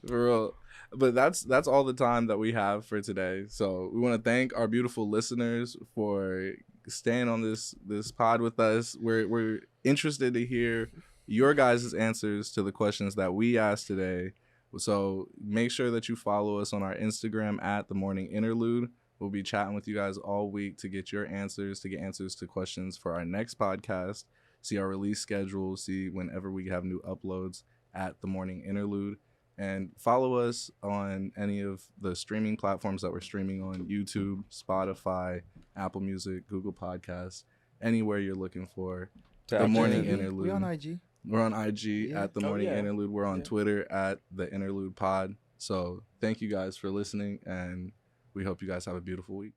For real. But that's all the time that we have for today. So we want to thank our beautiful listeners for staying on this pod with us. We're interested to hear your guys' answers to the questions that we asked today. So make sure that you follow us on our Instagram at The Morning Interlude. We'll be chatting with you guys all week to get your answers, to get answers to questions for our next podcast, see our release schedule, see whenever we have new uploads at The Morning Interlude. And follow us on any of the streaming platforms that we're streaming on: YouTube, Spotify, Apple Music, Google Podcasts, anywhere you're looking for The Morning Interlude. We on IG. We're on IG Yeah. at The Morning yeah. Interlude. We're on Yeah. Twitter at The Interlude Pod. So thank you guys for listening, and we hope you guys have a beautiful week.